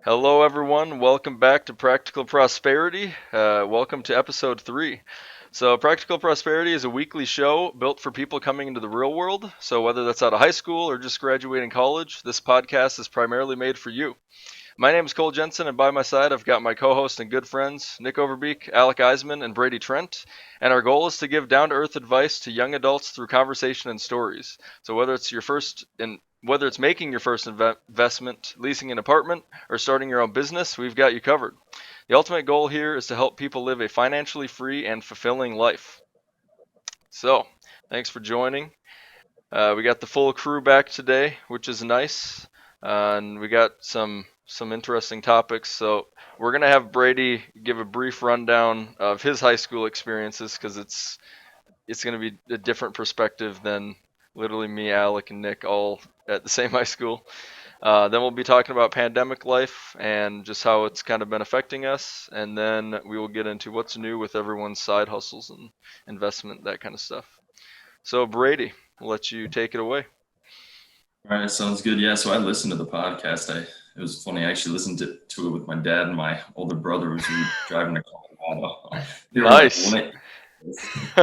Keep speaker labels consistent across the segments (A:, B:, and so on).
A: Hello, everyone. Welcome back to Practical Prosperity. Welcome to episode 3. So, Practical Prosperity is a weekly show built for people coming into the real world. So, whether that's out of high school or just graduating college, this podcast is primarily made for you. My name is Cole Jensen, and by my side, I've got my co host and good friends, Nick Overbeek, Alec Eisman, and Brady Trent. And our goal is to give down to earth advice to young adults through conversation and stories. So, whether it's making your first investment, leasing an apartment, or starting your own business, we've got you covered. The ultimate goal here is to help people live a financially free and fulfilling life. So, thanks for joining. We got the full crew back today, which is nice, and we got some interesting topics. So we're gonna have Brady give a brief rundown of his high school experiences because it's gonna be a different perspective than literally me, Alec, and Nick all at the same high school. Then we'll be talking about pandemic life and just how it's kind of been affecting us, and then we will get into what's new with everyone's side hustles and investment, that kind of stuff. So Brady, we'll let you take it away.
B: All right, sounds good. Yeah, so I listened to the podcast. It was funny. I actually listened to it with my dad and my older brother as we were driving to Colorado. They were like,
A: Nice.
B: "When it,"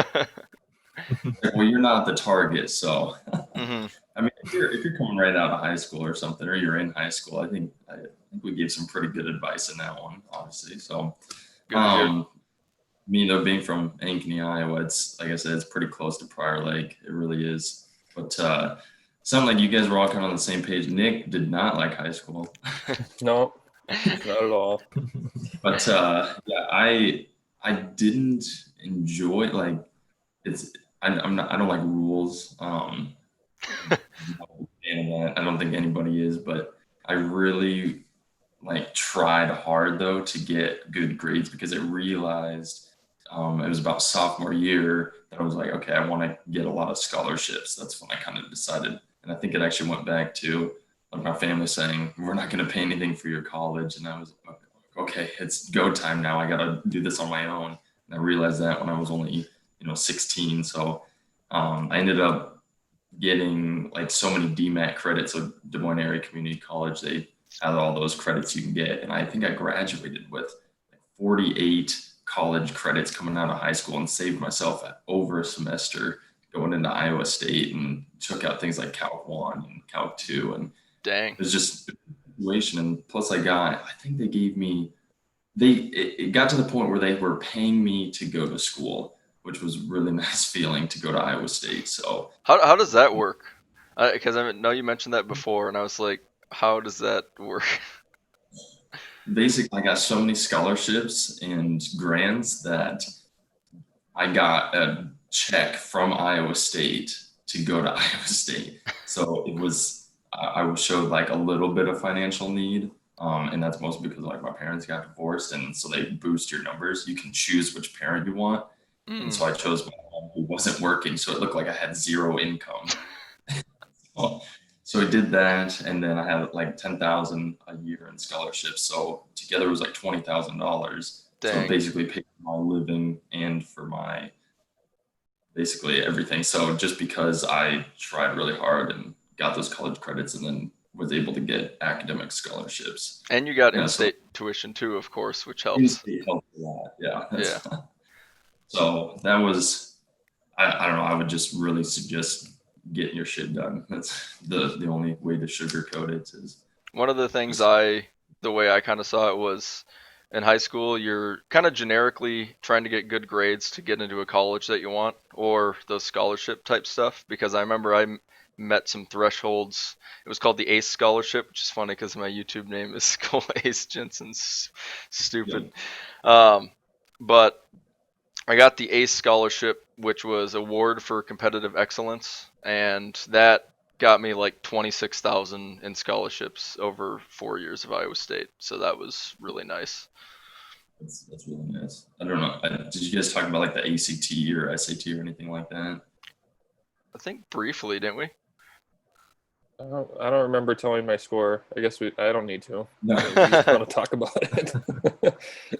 B: like, well, you're not the target, so
A: hmm
B: I mean, if you're coming right out of high school or something, or you're in high school, I think we gave some pretty good advice in that one, obviously. So,
A: Good to hear.
B: um, me though being from Ankeny, Iowa, it's like I said, it's pretty close to Prior Lake. It really is. But sounded like you guys were all kind of on the same page. Nick did not like high school.
C: No, not at all.
B: But yeah, I didn't enjoy like it's I don't like rules. I'm not a big fan of that. I don't think anybody is, but I really like tried hard though to get good grades because I realized it was about sophomore year that I was like, okay, I want to get a lot of scholarships. That's when I kind of decided, and I think it actually went back to like my family saying, we're not going to pay anything for your college, and I was okay, it's go time now. I got to do this on my own. And I realized that when I was only 16. So I ended up getting like so many DMAT credits. So Des Moines Area Community College, they had all those credits you can get, and I think I graduated with like 48 college credits coming out of high school and saved myself over a semester going into Iowa State and took out things like Calc 1 and Calc 2, and
A: Dang.
B: it was just a situation. And plus I think they gave me it got to the point where they were paying me to go to school, which was really nice feeling to go to Iowa State. So
A: How does that work? Because I know you mentioned that before, and I was like, how does that work?
B: basically, I got so many scholarships and grants that I got a check from Iowa State to go to Iowa State. So it was, I was showed like a little bit of financial need. And that's mostly because like my parents got divorced, and so they boost your numbers. You can choose which parent you want. And
A: Mm,
B: so I chose my mom who wasn't working. So it looked like I had zero income. Well, so I did that, and then I had like 10,000 a year in scholarships. So together it was like $20,000. So it
A: dang.
B: basically paid for my living and for my basically everything. So just because I tried really hard and got those college credits, and then was able to get academic scholarships.
A: And you got
B: Yeah, so
A: in-state tuition too, of course, which helps.
B: in-state helped a lot. Yeah,
A: Yeah.
B: that's so that was I don't know. I would just really suggest getting your shit done. That's the only way to sugarcoat it is
A: One of the things
B: just
A: the way I kind of saw it was in high school, you're kind of generically trying to get good grades to get into a college that you want or those scholarship type stuff. Because I remember met some thresholds. It was called the ACE scholarship, which is funny because my YouTube name is Cole Ace Jensen's
B: yeah.
A: stupid. Um, but I got the ACE scholarship, which was award for competitive excellence, and that got me like 26,000 in scholarships over 4 years of Iowa State. So that was really nice.
B: That's really nice. I don't know. Did you guys talk about like the ACT or SAT or anything like that?
A: I think briefly, didn't we?
C: I don't remember telling my score. I guess I don't need to.
B: No.
C: I mean, if you just want to talk about it.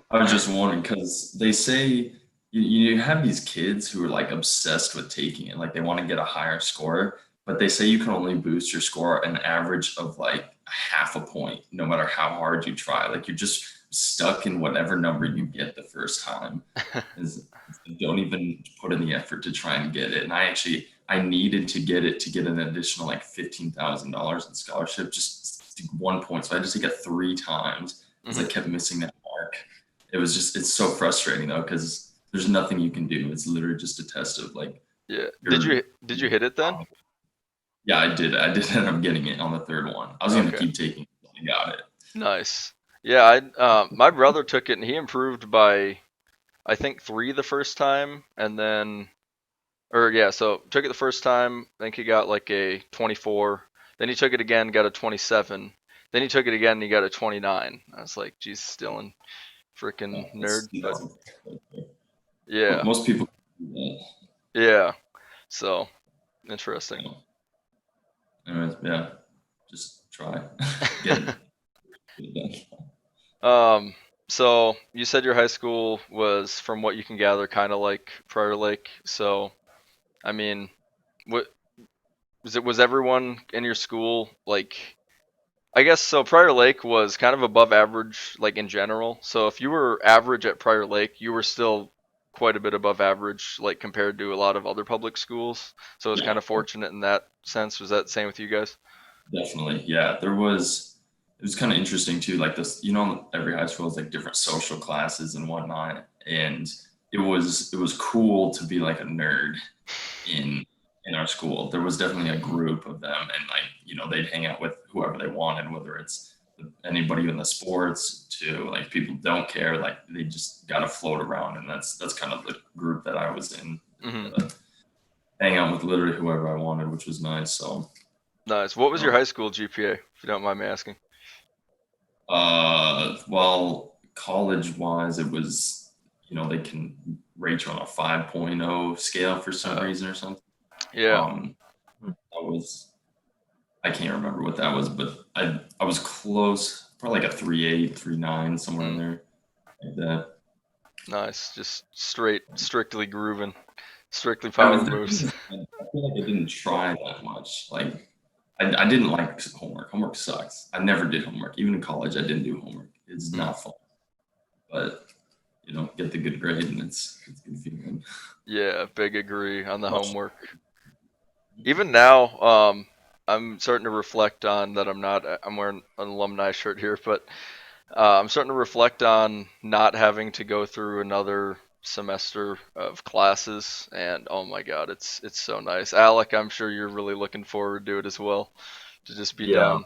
B: I was just wondering because they say you have these kids who are like obsessed with taking it, like they want to get a higher score, but they say you can only boost your score an average of like half a point, no matter how hard you try. Like you're just stuck in whatever number you get the first time. Don't even put in the effort to try and get it. And I needed to get it to get an additional like $15,000 in scholarship, just 1 point. So I just got 3 times because I kept missing that mark. It's so frustrating though, because there's nothing you can do. It's literally just a test of like.
A: Yeah. Did you hit it then?
B: Yeah, I did. I did end up getting it on the third one. I was gonna keep taking it. I got it.
A: Nice. Yeah, my brother took it and he improved by I think 3 the first time, and then so took it the first time, I think he got like a 24. Then he took it again, got a 27. Then he took it again and he got a 29. I was like, geez, Dylan, freaking nerd. But yeah.
B: Most people do that.
A: Yeah. So interesting.
B: Anyways, yeah, just try. Get it done.
A: So you said your high school was, from what you can gather, kind of like Prior Lake. So, I mean, what was everyone in your school like? I guess so. Prior Lake was kind of above average, like in general. So if you were average at Prior Lake, you were still quite a bit above average, like compared to a lot of other public schools. So it was kind of fortunate in that sense. Was that the same with you guys?
B: Definitely, yeah. It was kind of interesting too. Like this, every high school has like different social classes and whatnot, and it was cool to be like a nerd in our school. There was definitely a group of them, and like they'd hang out with whoever they wanted, whether it's anybody in the sports to like people don't care. Like they just got to float around, and that's kind of the group that I was in. Hang out with literally whoever I wanted, which was nice. So.
A: Nice. What was your high school GPA, if you don't mind me asking?
B: Well, college-wise, it was, they can rate you on a 5.0 scale for some reason or something.
A: Yeah.
B: I can't remember what that was, but I was close, probably like a 3.8, 3.9, somewhere in there, like that.
A: Nice. Just strictly grooving, strictly power moves.
B: I feel like I didn't try that much. Like, I didn't like homework. Homework sucks. I never did homework. Even in college, I didn't do homework. It's not fun. But get the good grade, and it's good feeling.
A: Yeah, big agree on the homework. Even now, I'm starting to reflect on that. I'm wearing an alumni shirt here, but I'm starting to reflect on not having to go through another semester of classes, and oh my God, it's so nice. Alec, I'm sure you're really looking forward to it as well, to just be done.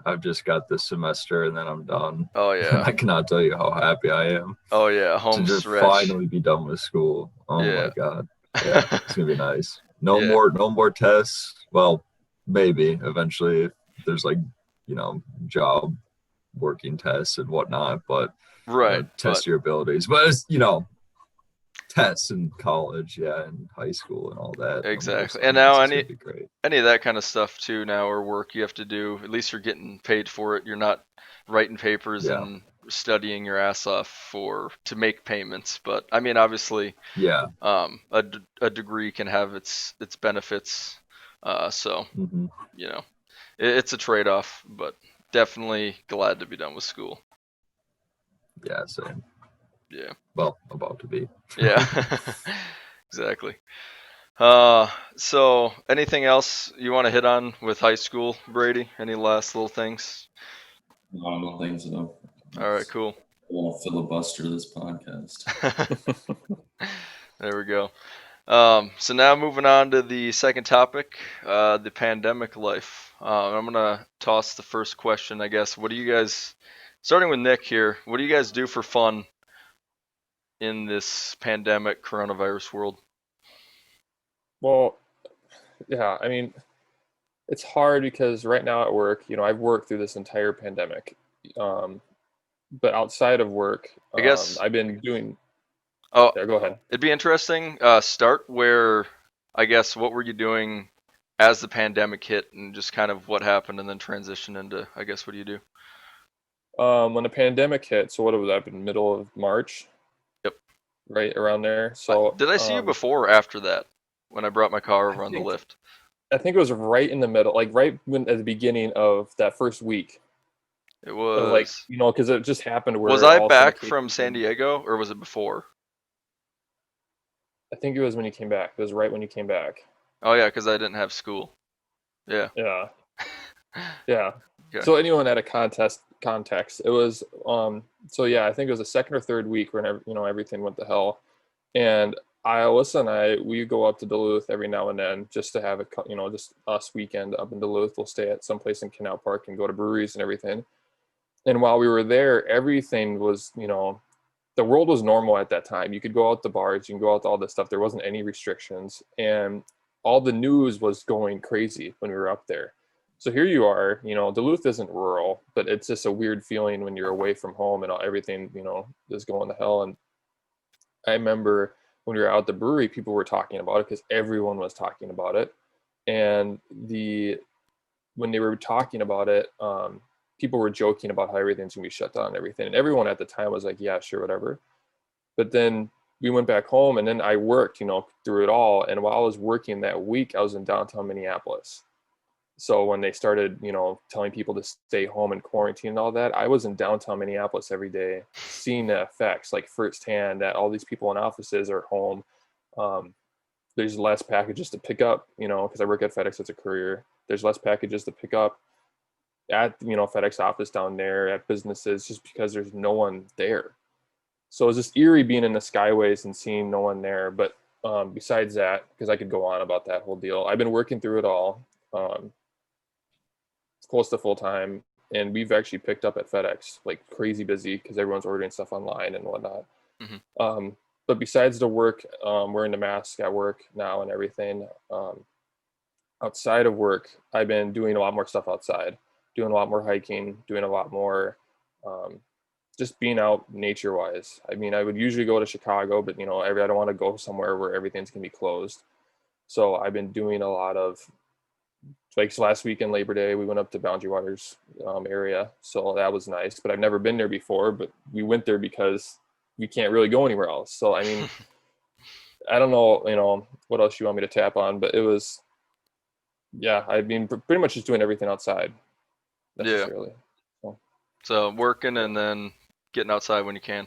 D: I've just got this semester and then I'm done.
A: Oh yeah.
D: I cannot tell you how happy I am.
A: Oh yeah, home
D: to just
A: stretch.
D: finally be done with school. Oh my God. Yeah, it's gonna be nice. No more tests. Well, maybe eventually if there's like, job working tests and whatnot, but test your abilities. But it's tests in college, and high school and all that.
A: Exactly. And now any of that kind of stuff too now, or work you have to do, at least you're getting paid for it. You're not writing papers and studying your ass off to make payments. But I mean, obviously, a degree can have its benefits. So it's a trade-off, but definitely glad to be done with school.
D: Yeah, same.
A: Yeah.
D: Well, about to be.
A: Yeah. Exactly. So anything else you want to hit on with high school, Brady? Any last little things?
B: No, I don't think so.
A: All right, cool.
B: I want to filibuster this podcast.
A: There we go. So now moving on to the second topic, the pandemic life. I'm gonna toss the first question, I guess. What do you guys, starting with Nick here, what do you guys do for fun in this pandemic coronavirus world?
C: Well, yeah, I mean, it's hard because right now at work, I've worked through this entire pandemic. But outside of work,
A: I guess
C: I've been doing.
A: Oh,
C: yeah, go ahead.
A: It'd be interesting. Start where, I guess, what were you doing as the pandemic hit, and just kind of what happened, and then transition into, I guess, what do you do?
C: When the pandemic hit, so what was that? In middle of March?
A: Yep.
C: Right around there. So
A: did I see you before or after that? When I brought my car over on the lift?
C: I think it was right in the middle, like right when at the beginning of that first week.
A: It
C: Of like,
A: was.
C: because it just happened
A: Was
C: where
A: I
C: all of a sudden the
A: back
C: case
A: from San Diego, or was it before?
C: I think it was when you came back. It was right when you came back.
A: Oh yeah, because I didn't have school. Yeah.
C: Yeah. Yeah.
A: Okay.
C: So anyone at a context, it was so yeah, I think it was the second or third week when everything went to hell. And Alyssa and we go up to Duluth every now and then just to have just us weekend up in Duluth. We'll stay at some place in Canal Park and go to breweries and everything. And while we were there, everything was, the world was normal at that time. You could go out to bars, you can go out to all this stuff. There wasn't any restrictions, and all the news was going crazy when we were up there. So here you are, Duluth isn't rural, but it's just a weird feeling when you're away from home and everything, is going to hell. And I remember when we were out at the brewery, people were talking about it because everyone was talking about it. And when they were talking about it, people were joking about how everything's gonna be shut down and everything. And everyone at the time was like, yeah, sure, whatever. But then we went back home and then I worked, through it all. And while I was working that week, I was in downtown Minneapolis. So when they started, telling people to stay home and quarantine and all that, I was in downtown Minneapolis every day, seeing the effects like firsthand that all these people in offices are home. There's less packages to pick up, because I work at FedEx as a courier. There's less packages to pick up at FedEx office down there, at businesses, just because there's no one there. So it was just eerie being in the skyways and seeing no one there. But besides that, because I could go on about that whole deal, I've been working through it all. It's close to full time, and we've actually picked up at FedEx like crazy busy because everyone's ordering stuff online and whatnot.
A: Mm-hmm.
C: But besides the work, wearing the mask at work now and everything, outside of work, I've been doing a lot more stuff outside, doing a lot more hiking, doing a lot more just being out nature wise. I mean, I would usually go to Chicago, but I don't want to go somewhere where everything's gonna be closed. So I've been doing a lot of, like last weekend, Labor Day, we went up to Boundary Waters area. So that was nice, but I've never been there before, but we went there because we can't really go anywhere else. So, I mean, I don't know, what else you want me to tap on, but it was, yeah, I mean, pretty much just doing everything outside necessarily.
A: Yeah. So working and then getting outside when you can.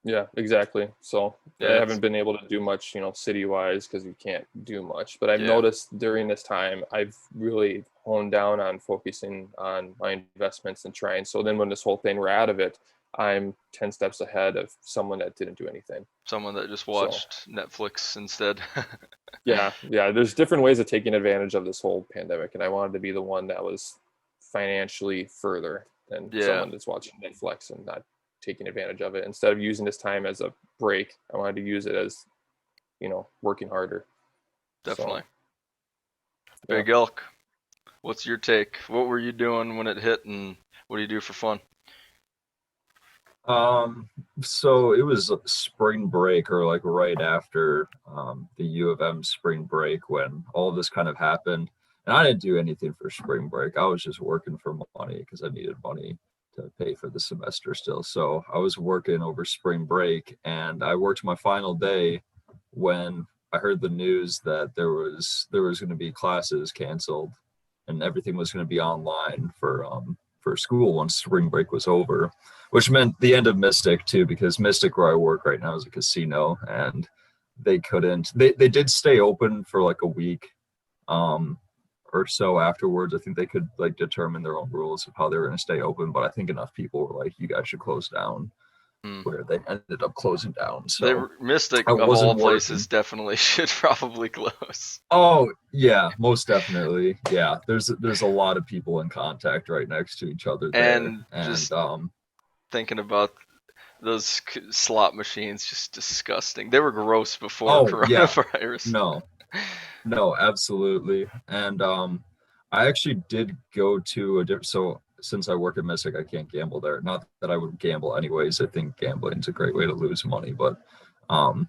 C: Yeah, exactly. So
A: Yeah,
C: I haven't been able to do much, city-wise because you can't do much. But I've
A: Yeah.
C: noticed during this time, I've really honed down on focusing on my investments and trying. So then when this whole thing, we're out of it, I'm 10 steps ahead of someone that didn't do anything.
A: Someone that just watched Netflix instead.
C: Yeah. There's different ways of taking advantage of this whole pandemic, and I wanted to be the one that was financially further than
A: Yeah.
C: someone that's watching Netflix and not taking advantage of it. Instead of using this time as a break, I wanted to use it as, working harder.
A: Definitely.
C: So,
A: Big Elk, what's your take? What were you doing when it hit, and what do you do for fun?
D: So it was spring break, or like right after the U of M spring break, when all this kind of happened. And I didn't do anything for spring break. I was just working for money because I needed money to pay for the semester still. So I was working over spring break, and I worked my final day when I heard the news that there was going to be classes canceled and everything was going to be online for school once spring break was over, which meant the end of Mystic too, because Mystic, where I work right now, is a casino, and they did stay open for like a week or so afterwards. I think they could like determine their own rules of how they were going to stay open, but I think enough people were like, you guys should close down, where they ended up closing down. So
A: Mystic
D: I
A: of
D: wasn't
A: all places
D: working.
A: definitely should probably close.
D: Oh yeah, most definitely. Yeah, there's a lot of people in contact right next to each other there,
A: And
D: and
A: just thinking about those slot machines, just disgusting. They were gross before
D: oh yeah,
A: coronavirus.
D: no, absolutely. And I actually did go to a different. So since I work at Mystic, I can't gamble there. Not that I would gamble anyways. I think gambling's a great way to lose money, but um,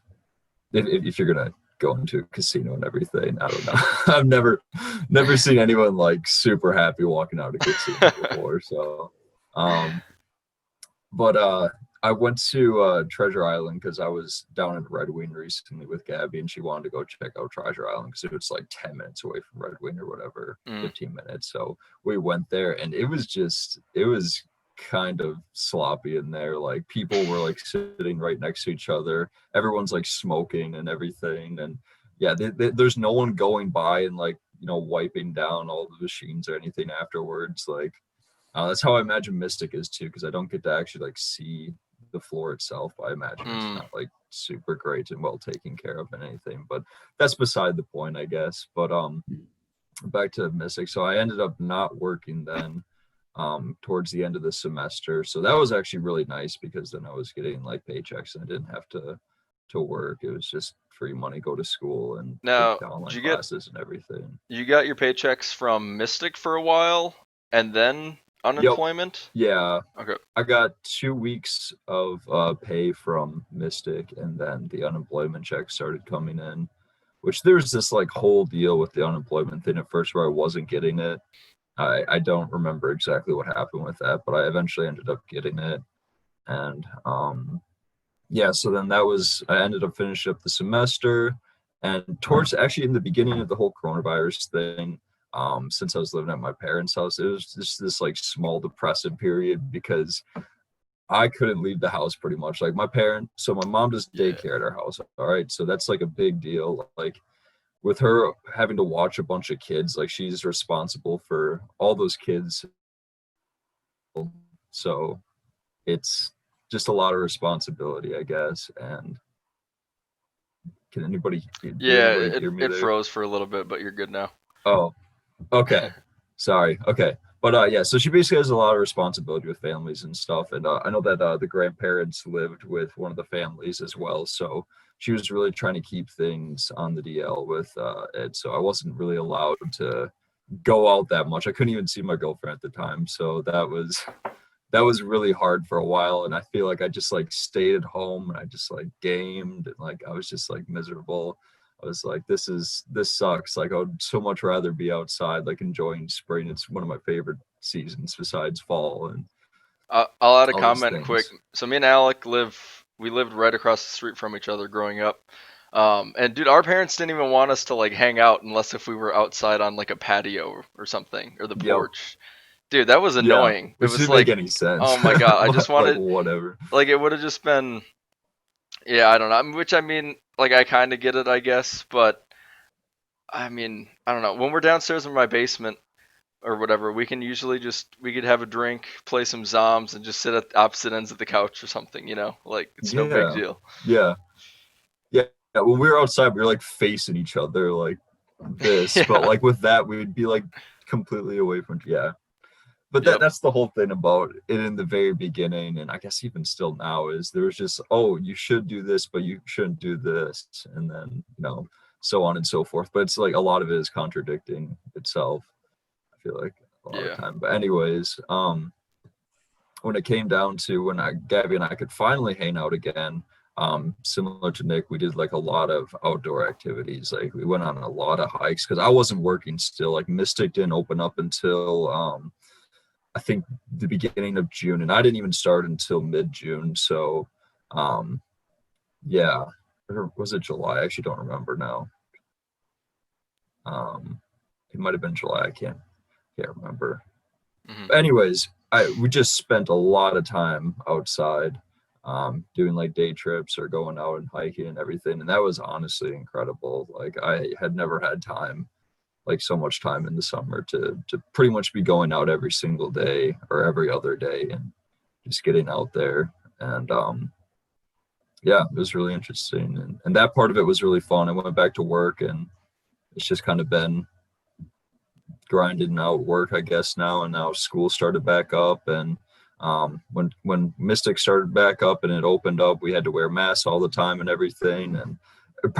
D: if you're gonna go into a casino and everything, I don't know. I've never seen anyone like super happy walking out of a casino before. So, but I went to Treasure Island because I was down in Red Wing recently with Gabby, and she wanted to go check out Treasure Island because it was like 10 minutes away from Red Wing or whatever, 15 minutes. So we went there, and it was kind of sloppy in there. Like people were like sitting right next to each other. Everyone's like smoking and everything, and yeah, there's no one going by and like wiping down all the machines or anything afterwards. Like that's how I imagine Mystic is too, because I don't get to actually like see the floor itself. I imagine it's not like super great and well taken care of and anything, but that's beside the point, I guess. But back to Mystic. So I ended up not working then towards the end of the semester. So that was actually really nice because then I was getting like paychecks and I didn't have to work. It was just free money, go to school and
A: Now,
D: take online
A: did you get
D: classes and everything.
A: you got your paychecks from Mystic for a while and then unemployment?
D: Yeah.
A: Okay.
D: I got 2 weeks of pay from Mystic, and then the unemployment check started coming in, which there's this like whole deal with the unemployment thing at first where I wasn't getting it. I don't remember exactly what happened with that, but I eventually ended up getting it. And yeah, so then I ended up finishing up the semester, and towards actually in the beginning of the whole coronavirus thing, since I was living at my parents' house, it was just this like small depressive period because I couldn't leave the house pretty much. Like my mom does daycare at our house. All right. So that's like a big deal. Like with her having to watch a bunch of kids, like she's responsible for all those kids. So it's just a lot of responsibility, I guess. And can anybody hear me
A: It
D: there?
A: froze for a little bit, but you're good now.
D: Oh, okay. Sorry. Okay. But yeah, so she basically has a lot of responsibility with families and stuff. And I know that the grandparents lived with one of the families as well. So she was really trying to keep things on the DL with Ed. So I wasn't really allowed to go out that much. I couldn't even see my girlfriend at the time. So that was really hard for a while. And I feel like I just like stayed at home and I just like gamed and like I was just like miserable. I was like, this sucks. Like I would so much rather be outside, like enjoying spring. It's one of my favorite seasons besides fall. And
A: I'll add a
D: all these
A: comment quick.
D: things.
A: So me and Alec lived right across the street from each other growing up. And dude, our parents didn't even want us to like hang out unless if we were outside on like a patio or something or the
D: Yep.
A: porch. Dude, that was
D: Yeah,
A: annoying. It
D: which
A: was
D: didn't
A: like,
D: make any sense.
A: oh my god, I just
D: Like
A: wanted
D: whatever.
A: like it would have just been, yeah, I don't know. Which I mean, like I kind of get it, I guess, but I mean, I don't know. When we're downstairs in my basement or whatever, we could have a drink, play some zoms, and just sit at opposite ends of the couch or something. Like it's no big
D: Yeah.
A: deal.
D: Yeah. Yeah. When we were outside, we were like facing each other like this,
A: Yeah.
D: but like with that, we'd be like completely away from But
A: Yep.
D: that's the whole thing about it in the very beginning, and I guess even still now, is there was just, oh, you should do this, but you shouldn't do this, and then so on and so forth. But it's like a lot of it is contradicting itself. I feel like a lot of
A: Yeah.
D: time. But anyways, when it came down to when Gabby and I could finally hang out again, similar to Nick, we did like a lot of outdoor activities. Like we went on a lot of hikes because I wasn't working still. Like Mystic didn't open up until I think the beginning of June, and I didn't even start until mid-June. So, yeah, or was it July? I actually don't remember now. It might have been July. I can't remember.
A: Mhm.
D: Anyways, we just spent a lot of time outside, doing like day trips or going out and hiking and everything, and that was honestly incredible. Like I had never had time, like so much time in the summer to pretty much be going out every single day or every other day and just getting out there. And yeah, it was really interesting, and that part of it was really fun. I went back to work, and it's just kind of been grinding out work, I guess, now. And now school started back up, and when Mystic started back up and it opened up, we had to wear masks all the time and everything. And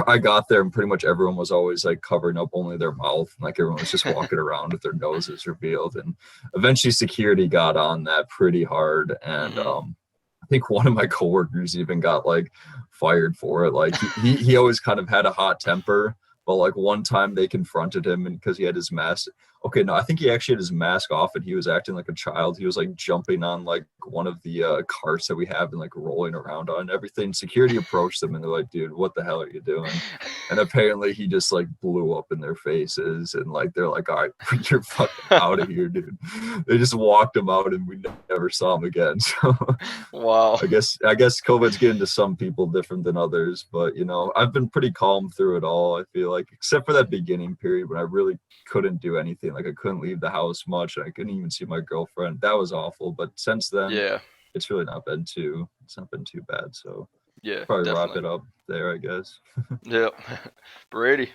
D: I got there and pretty much everyone was always like covering up only their mouth. Like everyone was just walking around with their noses revealed. And eventually security got on that pretty hard. And I think one of my coworkers even got like fired for it. Like he always kind of had a hot temper, but like one time they confronted him and because he had his mask, Okay, no, I think he actually had his mask off and he was acting like a child. He was like jumping on like one of the carts that we have and like rolling around on everything. Security approached him and they're like, dude, what the hell are you doing? And apparently he just like blew up in their faces and like they're like, all right, you're fucking out of here, dude. They just walked him out and we never saw him again. So
A: Wow.
D: I guess COVID's getting to some people different than others, but you know, I've been pretty calm through it all. I feel like, except for that beginning period when I really couldn't do anything. Like I couldn't leave the house much. I couldn't even see my girlfriend. That was awful. But since then,
A: Yeah.
D: it's really not been too bad. So
A: Yeah.
D: probably
A: Definitely.
D: wrap it up there, I guess.
A: Yep. Brady.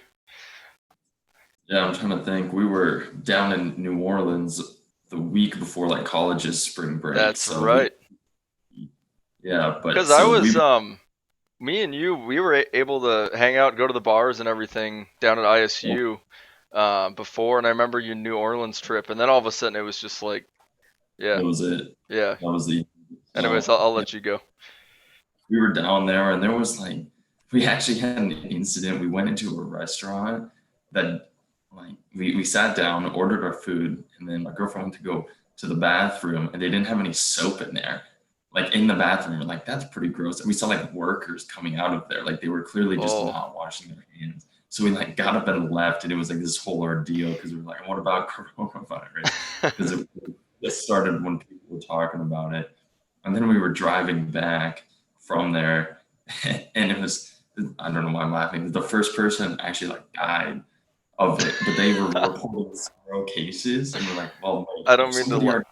B: Yeah, I'm trying to think. We were down in New Orleans the week before like college's spring break.
A: That's
B: So
A: right.
B: yeah, but
A: Because I
B: so
A: was
B: we
A: me and you, we were able to hang out, go to the bars and everything down at ISU before, and I remember your New Orleans trip, and then all of a sudden it was just like, yeah,
B: that was it.
A: yeah.
B: That was the
A: Anyways,
B: so
A: I'll
B: yeah,
A: let you go.
B: we were down there and there was like we actually had an incident. We went into a restaurant that like we sat down, ordered our food, and then my girlfriend went to go to the bathroom and they didn't have any soap in there. Like in the bathroom, we're like, that's pretty gross. And we saw like workers coming out of there. Like they were clearly just
A: Oh,
B: not washing their hands. So we like got up and left and it was like this whole ordeal because we were like, what about coronavirus? Because it just started when people were talking about it. And then we were driving back from there and it was, I don't know why I'm laughing. The first person actually like died of it, but they were reporting 0 cases and we're like, well, wait,
A: I
B: if
A: don't mean to
B: somebody
A: la-
B: already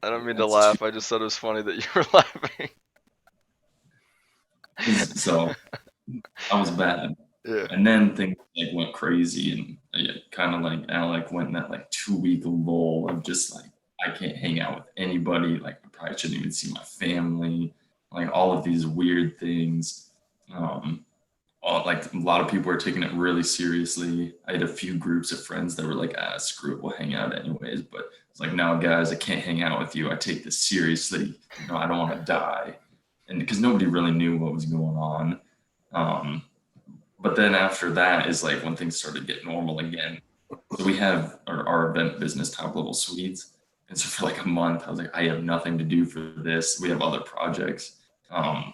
A: I don't mean to
B: that's too,
A: laugh. I just thought it was funny that you were laughing.
B: so that was bad.
A: Yeah.
B: And then things like went crazy and kind of like Alec went in that like 2 week lull of just like I can't hang out with anybody. Like I probably shouldn't even see my family. Like all of these weird things. Um, like a lot of people were taking it really seriously. I had a few groups of friends that were like, screw it, we'll hang out anyways. But it's like, no, guys, I can't hang out with you. I take this seriously. You know, I don't want to die. And because nobody really knew what was going on. Um, but then after that is like when things started to get normal again. So we have our event business, Top Level Suites. And so for like a month, I was like, I have nothing to do for this. We have other projects. Um,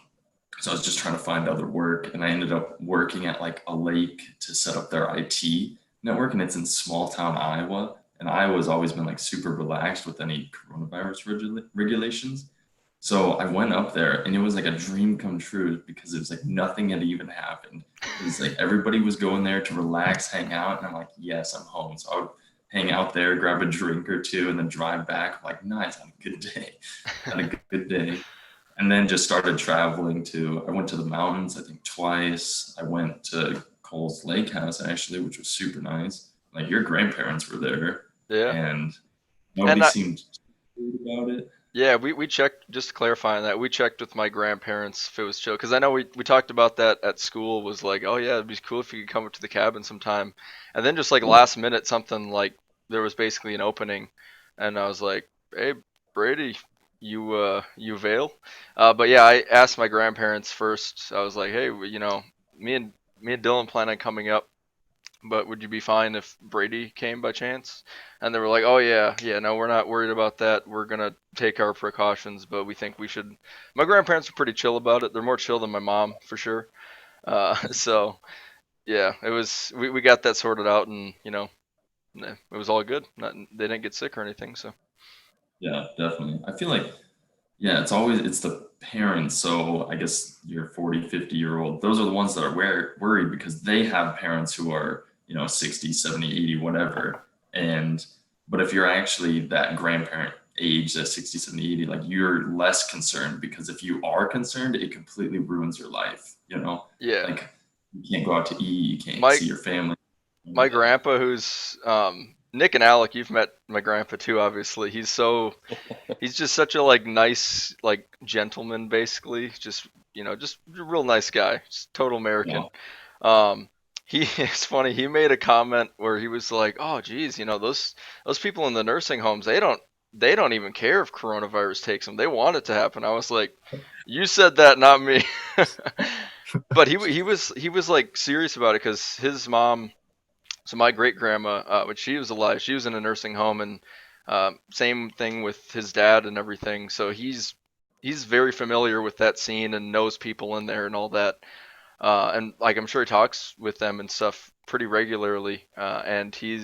B: so I was just trying to find other work, and I ended up working at like a lake to set up their IT network, and it's in small town Iowa. And Iowa's always been like super relaxed with any coronavirus regulations. So I went up there, and it was like a dream come true because it was like nothing had even happened. It was like everybody was going there to relax, hang out, and I'm like, yes, I'm home. So I would hang out there, grab a drink or two, and then drive back. I'm like, nice, had a good day, had a good day and then just started traveling to I went to the mountains I think twice. I went to Cole's lake house actually, which was super nice. Like your grandparents were there
A: Yeah.
B: and
A: And
B: nobody seemed about it.
A: yeah, we checked, just to clarify on that, we checked with my grandparents if it was chill. Because I know we talked about that at school, was like, oh yeah, it'd be cool if you could come up to the cabin sometime. And then just like
B: Yeah.
A: last minute, something like there was basically an opening. And I was like, hey, Brady, you avail? But yeah, I asked my grandparents first. I was like, hey, me and Dylan plan on coming up, but would you be fine if Brady came by chance? And they were like, oh yeah, yeah, no, we're not worried about that. We're gonna take our precautions, but we think we should. My grandparents are pretty chill about it. They're more chill than my mom for sure. So yeah, it was we got that sorted out, and it was all good. They didn't get sick or anything. So
B: Yeah, definitely. I feel like yeah, it's the parents. So I guess your 40, 50-year old, those are the ones that are worried because they have parents who are, 60, 70, 80, whatever. And, but if you're actually that grandparent age, that 60, 70, 80, like you're less concerned because if you are concerned, it completely ruins your life,
A: yeah,
B: Like you can't go out to eat, you can't
A: my
B: see your family.
A: my
B: Yeah.
A: grandpa, who's Nick and Alec, you've met my grandpa too, obviously. He's just such a like nice like gentleman, basically. Just a real nice guy, just total
B: Yeah.
A: American. Um, it's funny. He made a comment where he was like, "Oh, geez, those people in the nursing homes, they don't even care if coronavirus takes them. They want it to happen." I was like, "You said that, not me." But he was like serious about it because his mom So my great grandma, when she was alive, she was in a nursing home, and same thing with his dad and everything. So he's very familiar with that scene and knows people in there and all that. And like I'm sure he talks with them and stuff pretty regularly. And he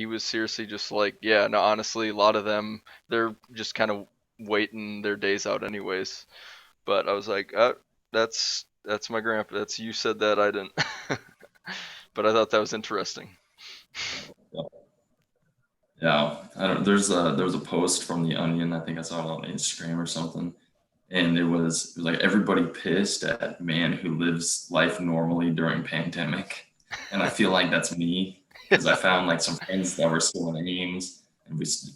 A: was seriously just like, yeah, no, honestly, a lot of them they're just kind of waiting their days out anyways. But I was like, that's my grandpa. That's you said that, I didn't. But I thought that was interesting.
B: Yeah. Yeah, I don't. There was a post from the Onion. I think I saw it on Instagram or something, and it was like everybody pissed at man who lives life normally during pandemic, and I feel like that's me because I found like some friends that were still in Ames,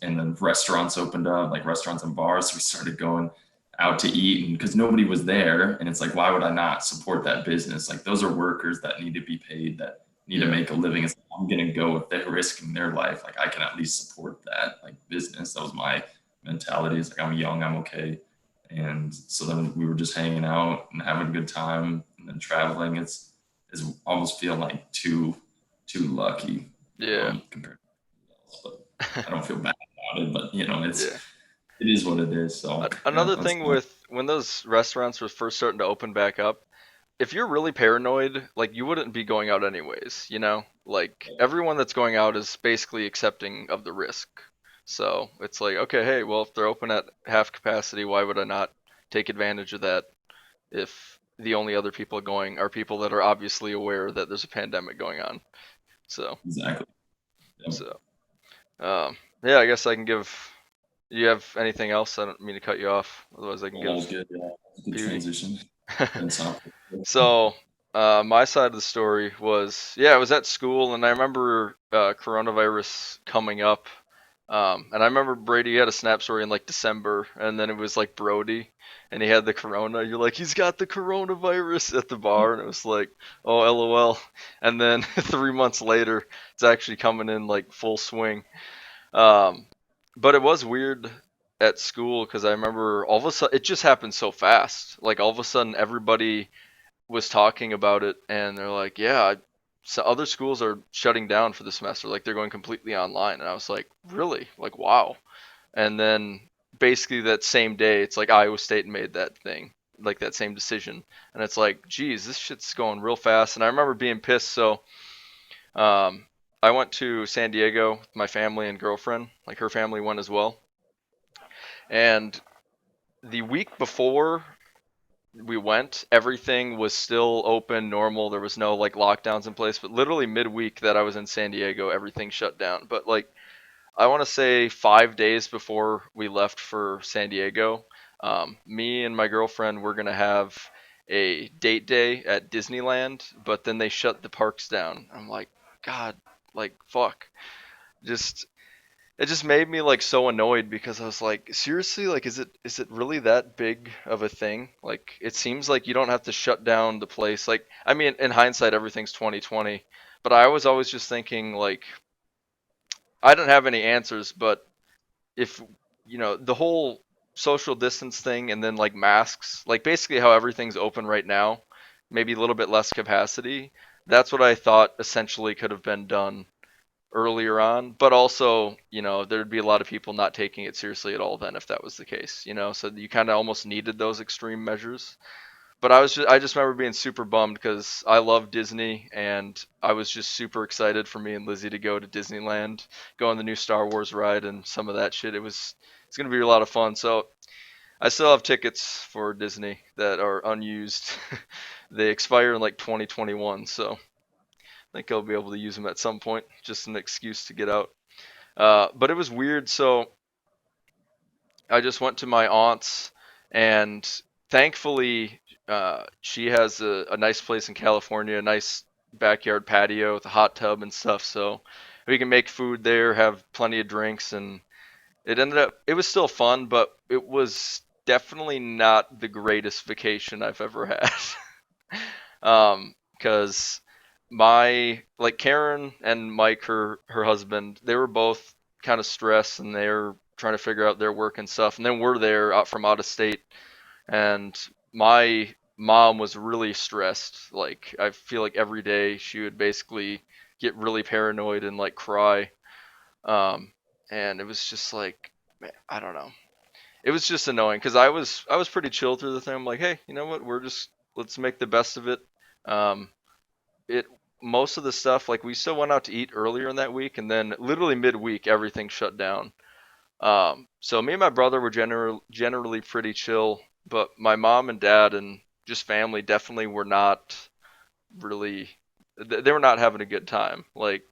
B: and then restaurants opened up, like restaurants and bars. So we started going out to eat, and because nobody was there, and it's like, why would I not support that business? Like those are workers that need to be paid, that need to
A: Yeah,
B: make a living. It's like, I'm gonna go if they're risking their life. Like I can at least support that like business. That was my mentality. It's like I'm young, I'm okay. And so then we were just hanging out and having a good time, and then traveling. It's almost feel like too lucky
A: yeah,
B: compared to else. But I don't feel bad about it. But you know,
A: yeah.
B: it is what it is. So yeah,
A: Another
B: that's
A: thing
B: fun.
A: with when those restaurants were first starting to open back up, if you're really paranoid, like you wouldn't be going out anyways, you know? Like everyone that's going out is basically accepting of the risk. So it's like, okay, hey, well, if they're open at half capacity, why would I not take advantage of that if the only other people going are people that are obviously aware that there's a pandemic going on? So,
B: Exactly. Yeah.
A: so, yeah, I guess I can give. You have anything else? I don't mean to cut you off. Otherwise, I can
B: Well, that
A: give
B: was good. Yeah, good
A: beauty.
B: transition. And so,
A: So, my side of the story was, yeah, I was at school, and I remember coronavirus coming up. And I remember Brady had a snap story in like December, and then it was like Brody, and he had the corona. You're like, he's got the coronavirus at the bar, and it was like, oh, LOL. And then 3 months later, it's actually coming in like full swing. Um, but it was weird at school because I remember all of a sudden it just happened so fast. Like all of a sudden, everybody was talking about it, and they're like, "Yeah, so other schools are shutting down for the semester. Like they're going completely online." And I was like, "Really? Like wow." And then basically that same day, it's like Iowa State made that thing, like that same decision, and it's like, "Geez, this shit's going real fast." And I remember being pissed, so um, I went to San Diego with my family and girlfriend. Like her family went as well. And the week before we went, everything was still open, normal. There was no like lockdowns in place. But literally midweek that I was in San Diego, everything shut down. But like I want to say 5 days before we left for San Diego, me and my girlfriend were gonna have a date day at Disneyland, but then they shut the parks down. I'm like, God, like fuck. Just it just made me like so annoyed because I was like, seriously, like is it really that big of a thing? Like it seems like you don't have to shut down the place. Like I mean, in hindsight, everything's 2020, but I was always just thinking like I don't have any answers, but if the whole social distance thing and then like masks, like basically how everything's open right now, maybe a little bit less capacity. That's what I thought essentially could have been done earlier on, but also, there'd be a lot of people not taking it seriously at all then if that was the case, so you kind of almost needed those extreme measures. But I just remember being super bummed because I love Disney and I was just super excited for me and Lizzie to go to Disneyland, go on the new Star Wars ride and some of that shit. It's going to be a lot of fun. So I still have tickets for Disney that are unused. They expire in like 2021, so I think I'll be able to use them at some point. Just an excuse to get out. But it was weird. So I just went to my aunt's, and thankfully, she has a nice place in California, a nice backyard patio with a hot tub and stuff. So we can make food there, have plenty of drinks, and it was still fun, but it was definitely not the greatest vacation I've ever had. Because like Karen and Mike, her husband, they were both kind of stressed and they're trying to figure out their work and stuff. And then we're there out from out of state, and my mom was really stressed. Like I feel like every day she would basically get really paranoid and like cry. And it was just like, man, I don't know. It was just annoying because I was pretty chill through the thing. I'm like, hey, you know what? Let's make the best of it. Um, it Most of the stuff, like, we still went out to eat earlier in that week, and then literally midweek everything shut down. So me and my brother were generally pretty chill, but my mom and dad and just family definitely were not really. They were not having a good time. Like,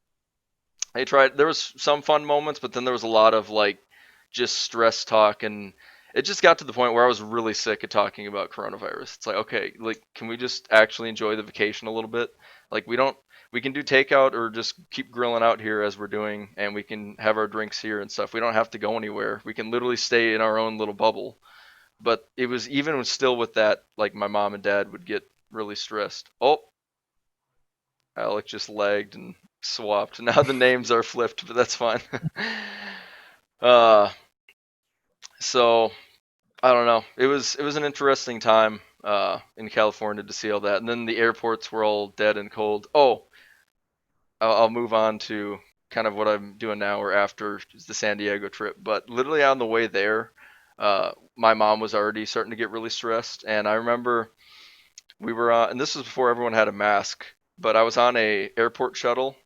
A: they tried. There was some fun moments, but then there was a lot of like just stress talk, and it just got to the point where I was really sick of talking about coronavirus. It's like, okay, like, can we just actually enjoy the vacation a little bit? Like, we can do takeout or just keep grilling out here as we're doing, and we can have our drinks here and stuff. We don't have to go anywhere. We can literally stay in our own little bubble. But it was even still with that, like, my mom and dad would get really stressed. Oh, Alec just lagged and swapped. Now the names are flipped, but that's fine. uh, so I don't know. It was an interesting time in California to see all that, and then the airports were all dead and cold. Oh, I'll move on to kind of what I'm doing now or after the San Diego trip. But literally on the way there, my mom was already starting to get really stressed, and I remember we were on, and this was before everyone had a mask, but I was on a airport shuttle.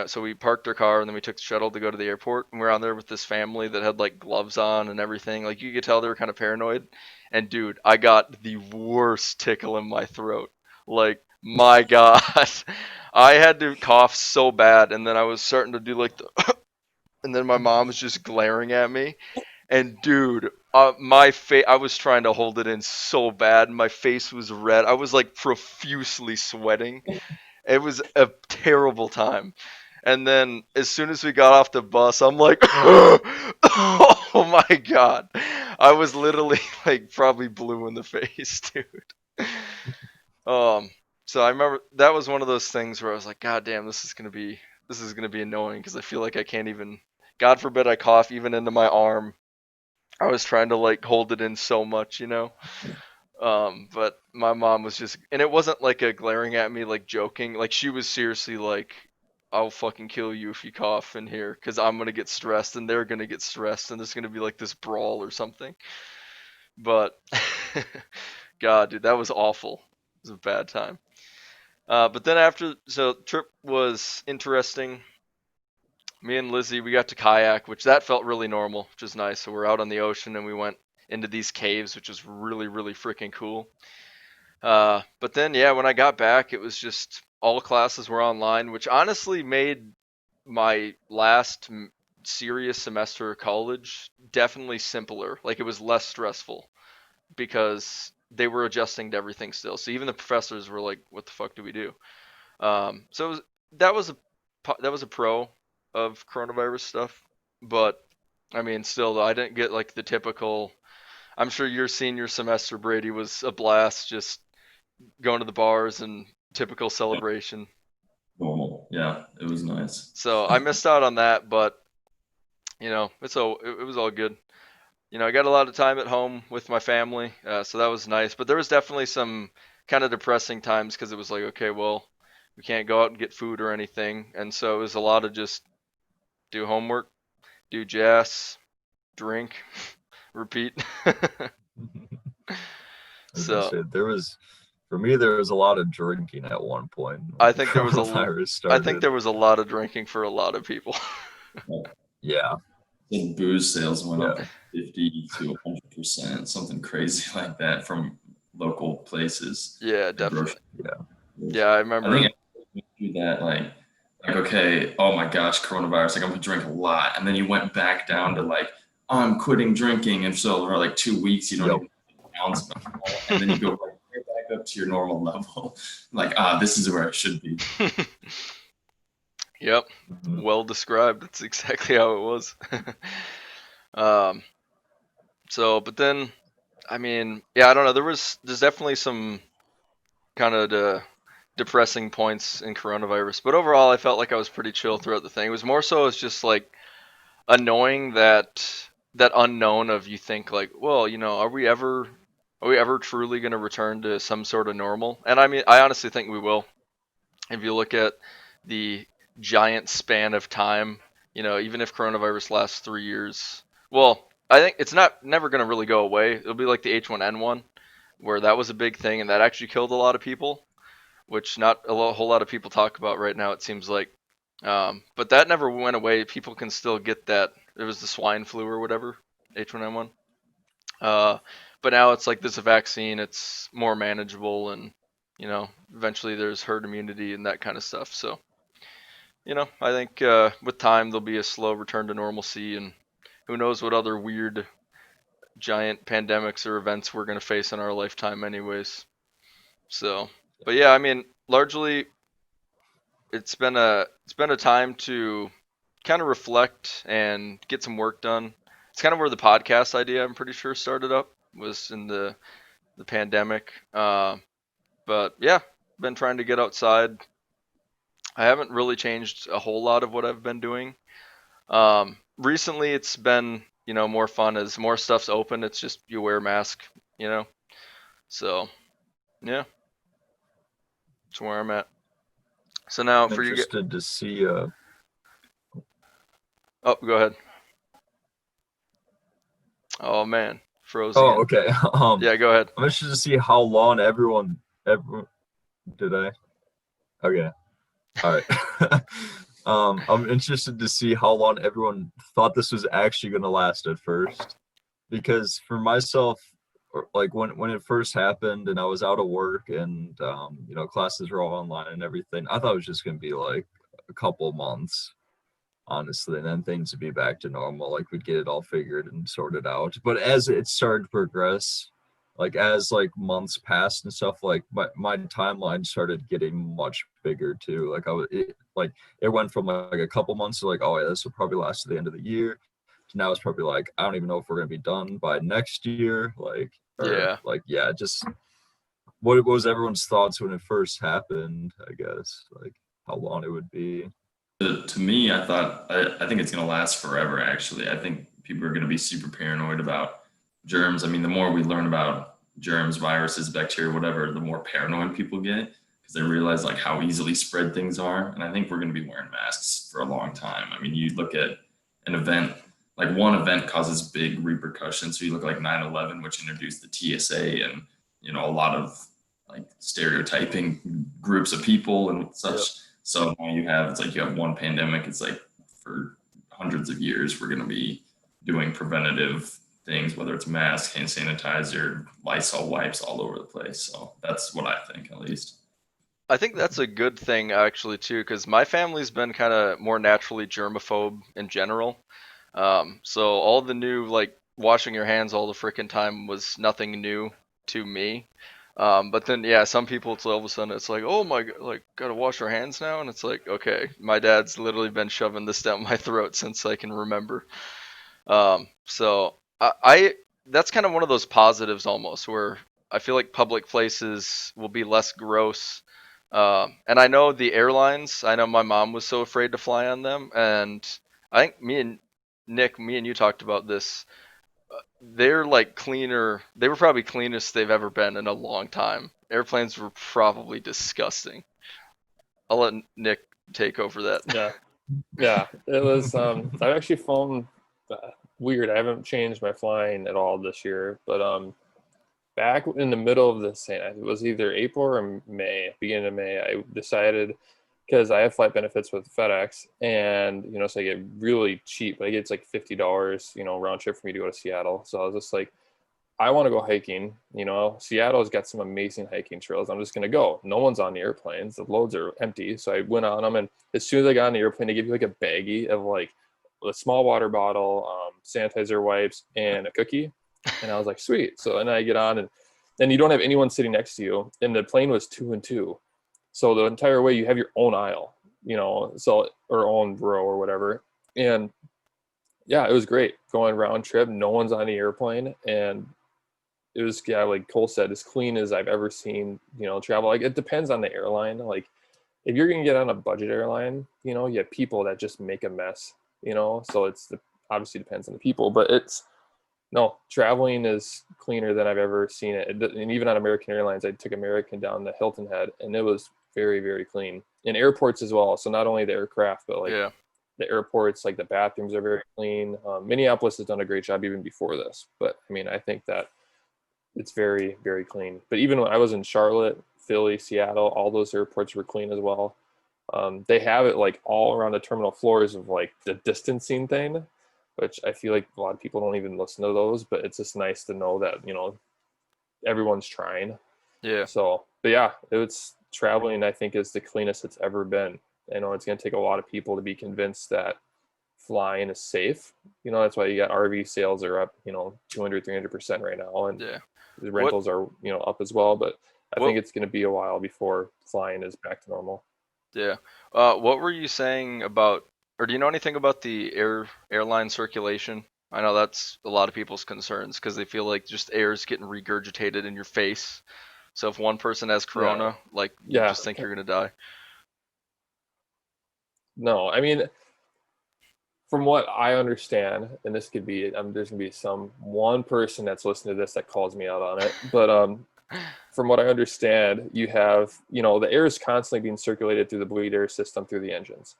A: So we parked our car and then we took the shuttle to go to the airport, and we were on there with this family that had like gloves on and everything. Like, you could tell they were kind of paranoid. And dude, I got the worst tickle in my throat. Like, my God. I had to cough so bad, and then I was starting to do like and then my mom was just glaring at me. And dude, my face, I was trying to hold it in so bad. My face was red. I was like profusely sweating. It was a terrible time. And then as soon as we got off the bus, I'm like, oh my God. I was literally like probably blue in the face, dude. Um, so I remember that was one of those things where I was like, God damn, this is gonna be annoying because I feel like I can't even. God forbid I cough even into my arm. I was trying to like hold it in so much. But my mom was just, and it wasn't like a glaring at me, like joking. Like, she was seriously like, I'll fucking kill you if you cough in here, because I'm gonna get stressed and they're gonna get stressed, and there's gonna be like this brawl or something. But God, dude, that was awful. It was a bad time. But then so trip was interesting. Me and Lizzie, we got to kayak, which that felt really normal, which is nice. So we're out on the ocean and we went into these caves, which was really, really freaking cool. But then, yeah, when I got back, it was just all classes were online, which honestly made my last serious semester of college definitely simpler. Like, it was less stressful because they were adjusting to everything still. So even the professors were like, "What the fuck do we do?" So that was a pro of coronavirus stuff, but I mean, still, though, I didn't get like the typical. I'm sure your senior semester, Brady, was a blast, just going to the bars and typical celebration.
B: Normal. Yeah, it was nice.
A: So I missed out on that, but it was all good. I got a lot of time at home with my family, so that was nice. But there was definitely some kind of depressing times because it was like, okay, well, we can't go out and get food or anything, and so it was a lot of just do homework, do jazz, drink, repeat.
D: I was gonna
A: So
D: say for me there was a lot of drinking at one point
A: I
D: when the
A: think there was
D: coronavirus
A: I think
D: started.
A: there was a lot of drinking for a lot of people.
D: Yeah,
B: The booze sales went up
D: yeah.
B: 50 to 100%, something crazy like that from local places
A: Yeah,
B: and grocery
A: definitely.
D: Yeah.
A: Yeah, I
B: I
A: remember.
B: think I went through that like okay, oh my gosh, coronavirus, like I'm gonna drink a lot, and then you went back down to like, oh, I'm quitting drinking, and so for like 2 weeks you don't
D: Yep.
B: even take an ounce of alcohol, and then you go right back up to your normal level, like this is where I should be.
A: Yep,
D: Mhm.
A: well described. That's exactly how it was. um, but then, I mean, yeah, I don't know. There's definitely some kind of depressing points in coronavirus, but overall, I felt like I was pretty chill throughout the thing. It was more so it's just like annoying that unknown of, you think like, well, are we ever truly going to return to some sort of normal? And I mean, I honestly think we will. If you look at the giant span of time. Even if coronavirus lasts 3 years, well, I think it's never going to really go away. It'll be like the H1N1, where that was a big thing and that actually killed a lot of people, which not whole lot of people talk about right now, it seems like. But that never went away. People can still get that. It was the swine flu or whatever, H1N1. But now it's like there's a vaccine. It's more manageable, and eventually there's herd immunity and that kind of stuff. So I think with time there'll be a slow return to normalcy, and who knows what other weird giant pandemics or events we're gonna face in our lifetime, anyways. So, but yeah, I mean, largely it's been a time to kind of reflect and get some work done. It's kind of where the podcast idea, I'm pretty sure, started up, was in the pandemic. But yeah, been trying to get outside. I haven't really changed a whole lot of what I've been doing. Recently, it's been more fun as more stuff's open. It's just you wear a mask, you know. So yeah, that's where I'm at. So now
D: I'm
A: for you,
D: interested to see.
A: oh, go ahead. Oh man, froze
D: Oh,
A: again.
D: okay.
A: Yeah, go ahead.
D: I'm interested to see how long everyone. Did I? Okay. All right. I'm interested to see how long everyone thought this was actually going to last at first, because for myself, like when it first happened and I was out of work and classes were all online and everything, I thought it was just going to be like a couple months, honestly, and then things would be back to normal. Like we'd get it all figured and sorted out. But as it started to progress, like as like months passed and stuff, like my timeline started getting much bigger too. Like it went from like a couple months to like, oh yeah, this will probably last to the end of the year, to now it's probably like, I don't even know if we're gonna be done by next year. Like, or
A: Yeah.
D: like, yeah, just what was everyone's thoughts when it first happened, I guess, like how long it would be.
B: To me, I think it's going to last forever. Actually, I think people are going to be super paranoid about germs. I mean, the more we learn about germs, viruses, bacteria, whatever, the more paranoid people get because they realize like how easily spread things are. And I think we're going to be wearing masks for a long time. I mean, you look at an event, like one event causes big repercussions. So you look like 9/11, which introduced the TSA and a lot of like stereotyping groups of people and such.
A: Yep.
B: So now it's like you have one pandemic. It's like for hundreds of years, we're going to be doing preventative things, whether it's mask, hand sanitizer, Lysol wipes all over the place. So that's what I think, at least.
A: I think that's a good thing actually too, because my family's been kind of more naturally germaphobe in general. So all the new like washing your hands all the freaking time was nothing new to me. But then yeah, some people it's all of a sudden it's like, oh my god, like gotta wash our hands now, and it's like, okay, my dad's literally been shoving this down my throat since I can remember. So I that's kind of one of those positives almost where I feel like public places will be less gross. And I know the airlines, I know my mom was so afraid to fly on them, and I think me and you talked about this. They're like cleaner. They were probably cleanest they've ever been in a long time. Airplanes were probably disgusting. I'll let Nick take over that.
C: Yeah, it was. I've actually flown weird. I haven't changed my flying at all this year, but back in the middle of this, it was either April or May, beginning of May, I decided because I have flight benefits with FedEx, and so I get really cheap. I get it's like $50, round trip for me to go to Seattle. So I was just like, I want to go hiking. Seattle's got some amazing hiking trails. I'm just gonna go. No one's on the airplanes. The loads are empty. So I went on them, and as soon as I got on the airplane, they give you like a baggie of like a small water bottle, sanitizer wipes, and a cookie. And I was like, sweet. So then I get on, and then you don't have anyone sitting next to you. And the plane was 2 and 2, so the entire way you have your own aisle, so or own row or whatever. And yeah, it was great going round trip. No one's on the airplane, and it was, yeah, like Cole said, as clean as I've ever seen, travel. Like it depends on the airline. Like if you're gonna get on a budget airline, you have people that just make a mess, so obviously depends on the people, but no, traveling is cleaner than I've ever seen it. And even on American Airlines, I took American down to Hilton Head, and it was very, very clean. in airports as well. So not only the aircraft, but like
A: Yeah.
C: the airports, like the bathrooms are very clean. Minneapolis has done a great job even before this, but I mean, I think that it's very, very clean. But even when I was in Charlotte, Philly, Seattle, all those airports were clean as well. They have it like all around the terminal floors of like the distancing thing, which I feel like a lot of people don't even listen to those, but it's just nice to know that, everyone's trying.
A: Yeah.
C: So, but yeah, it's traveling, I think, is the cleanest it's ever been. I know it's going to take a lot of people to be convinced that flying is safe. That's why you got RV sales are up, 200, 300% right now. And
A: Yeah.
C: the rentals are, up as well. But I
A: What-
C: think it's going to be a while before flying is back to normal.
A: Yeah. What were you saying about, or do you know anything about the airline circulation? I know that's a lot of people's concerns because they feel like just air is getting regurgitated in your face. So if one person has corona, like you
C: Yeah.
A: just think you're gonna die.
C: No, I mean, from what I understand, and this could be, there's gonna be one person that's listening to this that calls me out on it, but from what I understand, you have, the air is constantly being circulated through the bleed air system through the engines.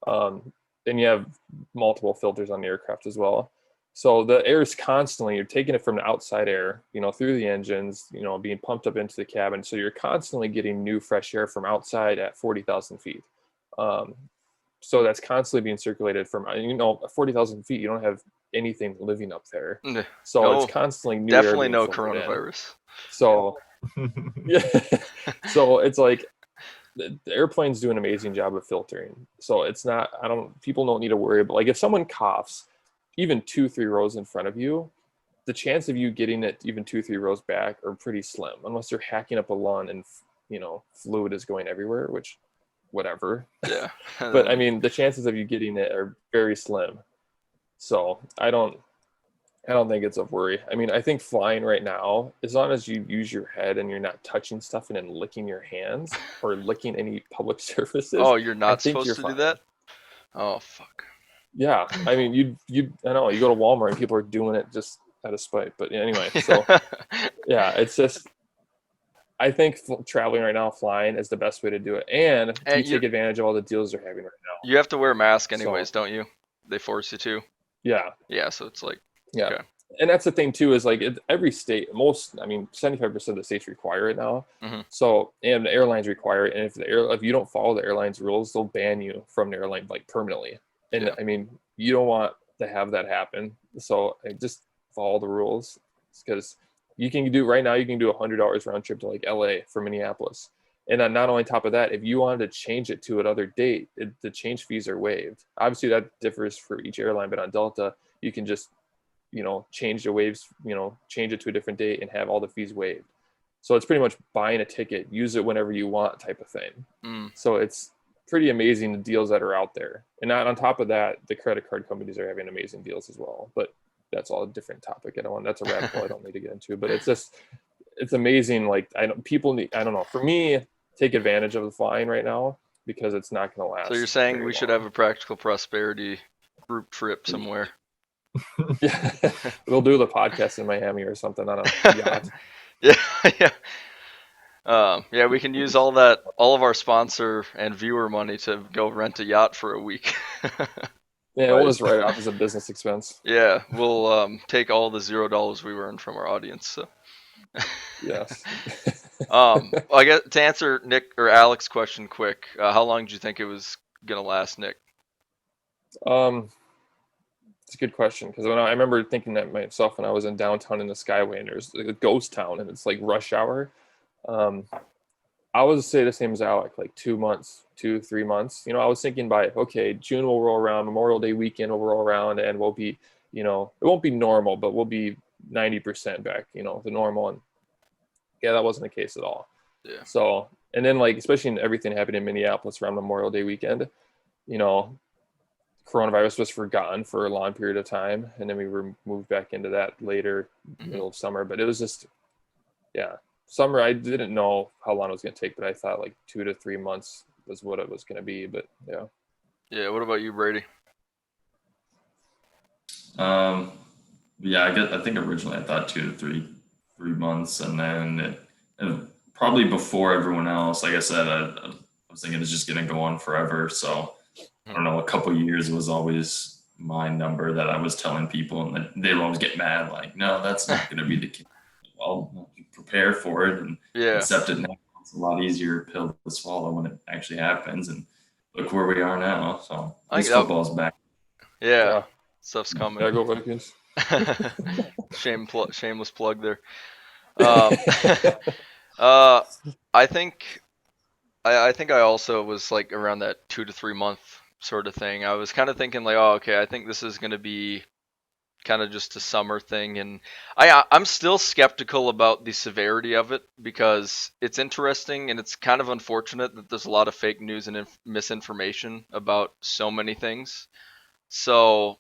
C: Then you have multiple filters on the aircraft as well. So the air is constantly, you're taking it from the outside air, through the engines, being pumped up into the cabin. So you're constantly getting new fresh air from outside at 40,000 feet. So that's constantly being circulated from, 40,000 feet, you don't have anything living up there. So
A: No,
C: it's constantly new air
A: definitely
C: being
A: no
C: floated in.
A: coronavirus.
C: So, yeah. So it's like the airplanes do an amazing job of filtering. So it's not, people don't need to worry about, like, if someone coughs even 2-3 rows in front of you, the chance of you getting it even 2-3 rows back are pretty slim, unless you're hacking up a lung and, fluid is going everywhere, which, whatever.
A: Yeah.
C: But I mean, the chances of you getting it are very slim. So I don't think it's a worry. I mean, I think flying right now, as long as you use your head and you're not touching stuff and then licking your hands or licking any public surfaces.
A: Oh, you're
C: I
A: not
C: think
A: supposed
C: you're
A: to
C: fine.
A: do that? Oh, fuck.
C: Yeah, I mean, I know you go to Walmart and people are doing it just out of spite. But anyway, so yeah, it's just, I think traveling right now, flying is the best way to do it, and you take advantage of all the deals they're having right now.
A: You have to wear a mask anyways, don't you? They force you to.
C: Yeah.
A: Yeah, so it's like,
C: yeah.
A: Okay.
C: And that's the thing too, is like every state, 75% of the states require it now.
A: Mhm.
C: So, and the airlines require it. And if you don't follow the airlines rules, they'll ban you from the airline like permanently. And
A: Yeah.
C: I mean, you don't want to have that happen. So just follow the rules, because you can do right now, you can do $100 round trip to like LA from Minneapolis. And then not only top of that, if you wanted to change it to another date, the change fees are waived. Obviously that differs for each airline, but on Delta, you can just change the waves, change it to a different date and have all the fees waived. So it's pretty much buying a ticket, use it whenever you want type of thing. So it's pretty amazing the deals that are out there. And on top of that, the credit card companies are having amazing deals as well. But that's all a different topic. That's a rabbit hole I don't need to get into. But it's amazing. Like, I don't know. For me, take advantage of the flying right now because it's not going to last.
A: So you're saying
C: very
A: we should
C: long.
A: have a Practical Prosperity group trip somewhere?
C: Yeah, we'll do the podcast in Miami or something on a yacht.
A: Yeah, we can use all of our sponsor and viewer money to go rent a yacht for a week.
C: Yeah, we'll just write it off as a business expense.
A: Yeah, we'll take all the $0 we earn from our audience. So.
C: Yes.
A: I guess to answer Nick or Alec's question quick, how long did you think it was gonna last, Nick?
C: It's a good question, because I remember thinking that myself when I was in downtown in the Skyway and there's a ghost town and it's like rush hour. I would say the same as Alec, like 2 months, 2-3 months. I was thinking by June will roll around, Memorial Day weekend will roll around, and we'll be, it won't be normal, but we'll be 90% back, the normal. And yeah, that wasn't the case at all.
A: Yeah.
C: So, and then especially in everything happened in Minneapolis around Memorial Day weekend, coronavirus was forgotten for a long period of time, and then we were moved back into that later, middle of summer. But it was just, summer. I didn't know how long it was going to take, but I thought 2 to 3 months was what it was going to be. But yeah.
A: Yeah. What about you, Brady?
B: Yeah, I think originally I thought 2 to 3 months, and then probably before everyone else. Like I said, was thinking it's just gonna go on forever. So I
A: Hmm.
B: don't know, a couple years was always my number that I was telling people, and then they would always get mad, like, no, that's not gonna be the case. Well, prepare for it and
A: Yeah.
B: accept it now. It's a lot easier pill to swallow when it actually happens, and look where we are now. So at
A: I think
B: least
A: that.
B: football's back.
A: Yeah.
C: Yeah.
A: Stuff's coming.
C: Yeah, go Vikings.
A: Shameless plug there. Um, uh, I think I think I also was like around that 2 to 3 month sort of thing. I was kind of thinking like, oh, okay, I think this is gonna be kind of just a summer thing, and I'm still skeptical about the severity of it because it's interesting and it's kind of unfortunate that there's a lot of fake news and misinformation about so many things. So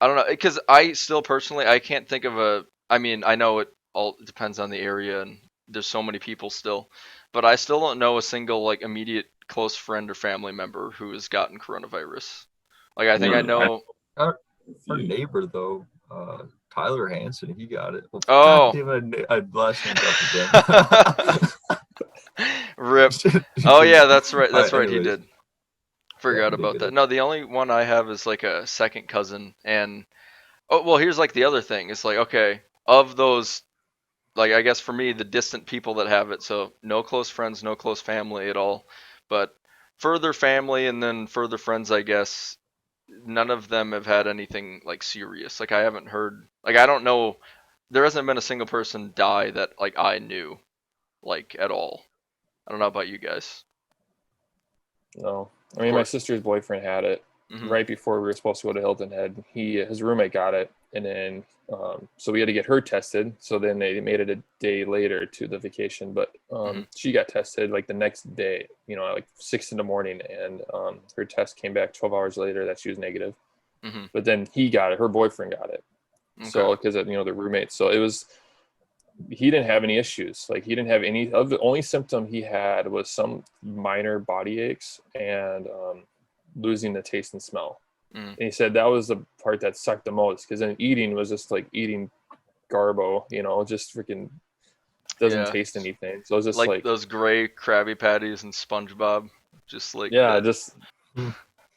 A: I don't know because I still personally I can't think of a. I mean I know it all depends on the area and there's so many people still, but I still don't know a single like immediate close friend or family member who has gotten coronavirus. Like I think I
B: Really, I
A: know.
D: Our,
B: a
D: our
B: few.
D: neighbor though, Tyler Hansen, he got it. Well, God
A: Oh.
D: damn it, I last name up again.
A: Rip. Oh yeah, that's right. That's right. He
D: Anyways,
A: did.
D: yeah,
A: Forgot
D: he did
A: about
D: get
A: that.
D: it.
A: No, the only one I have is like a second cousin, and oh well, here's like the other thing. It's like okay, of those, like I guess for me, the distant people that have it. So no close friends, no close family at all, but further family and then further friends, I guess. None of them have had anything like serious. Like I haven't heard. Like I don't know. There hasn't been a single person die that like I knew, like at all. I don't know about you guys.
C: No, I
A: Of
C: mean my
A: course.
C: sister's boyfriend had it
A: Hmm.
C: right before we were supposed to go to Hilton Head. His roommate got it, and then so we had to get her tested. So then they made it a day later to the vacation, but
A: Hmm.
C: she got tested like the next day, at like 6 in the morning, and her test came back 12 hours later that she was negative.
A: Hmm.
C: But then he got it. Her boyfriend got it.
A: Okay.
C: So because the roommates, so it was he didn't have any issues. Like he didn't have any of the only symptom he had was some minor body aches and losing the taste and smell.
A: Mm.
C: And he said that was the part that sucked the most because then eating was just like eating garbo, just freaking doesn't
A: Yeah.
C: taste anything. So it was just
A: Like
C: like,
A: those gray Krabby Patties and SpongeBob, just like
C: yeah,
A: that.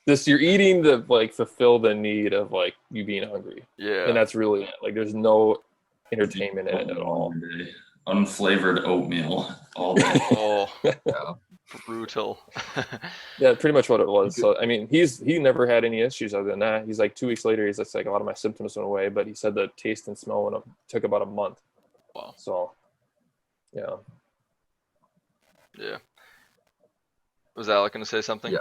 C: just you're eating to like fulfill the need of like you being hungry, and
A: Yeah.
C: that's really it. Like there's no
B: Deep
C: entertainment in it at all.
B: every day. Unflavored oatmeal all day.
A: Oh,
D: Yeah,
A: brutal.
C: Yeah, pretty much what it
D: you
C: was.
D: could,
C: So I mean, he never had any issues other than that. He's like 2 weeks later, he's just like a lot of my symptoms went away, but he said the taste and smell took about a month.
A: Wow.
C: So yeah,
A: Yeah. Was Alec gonna say something?
D: yeah.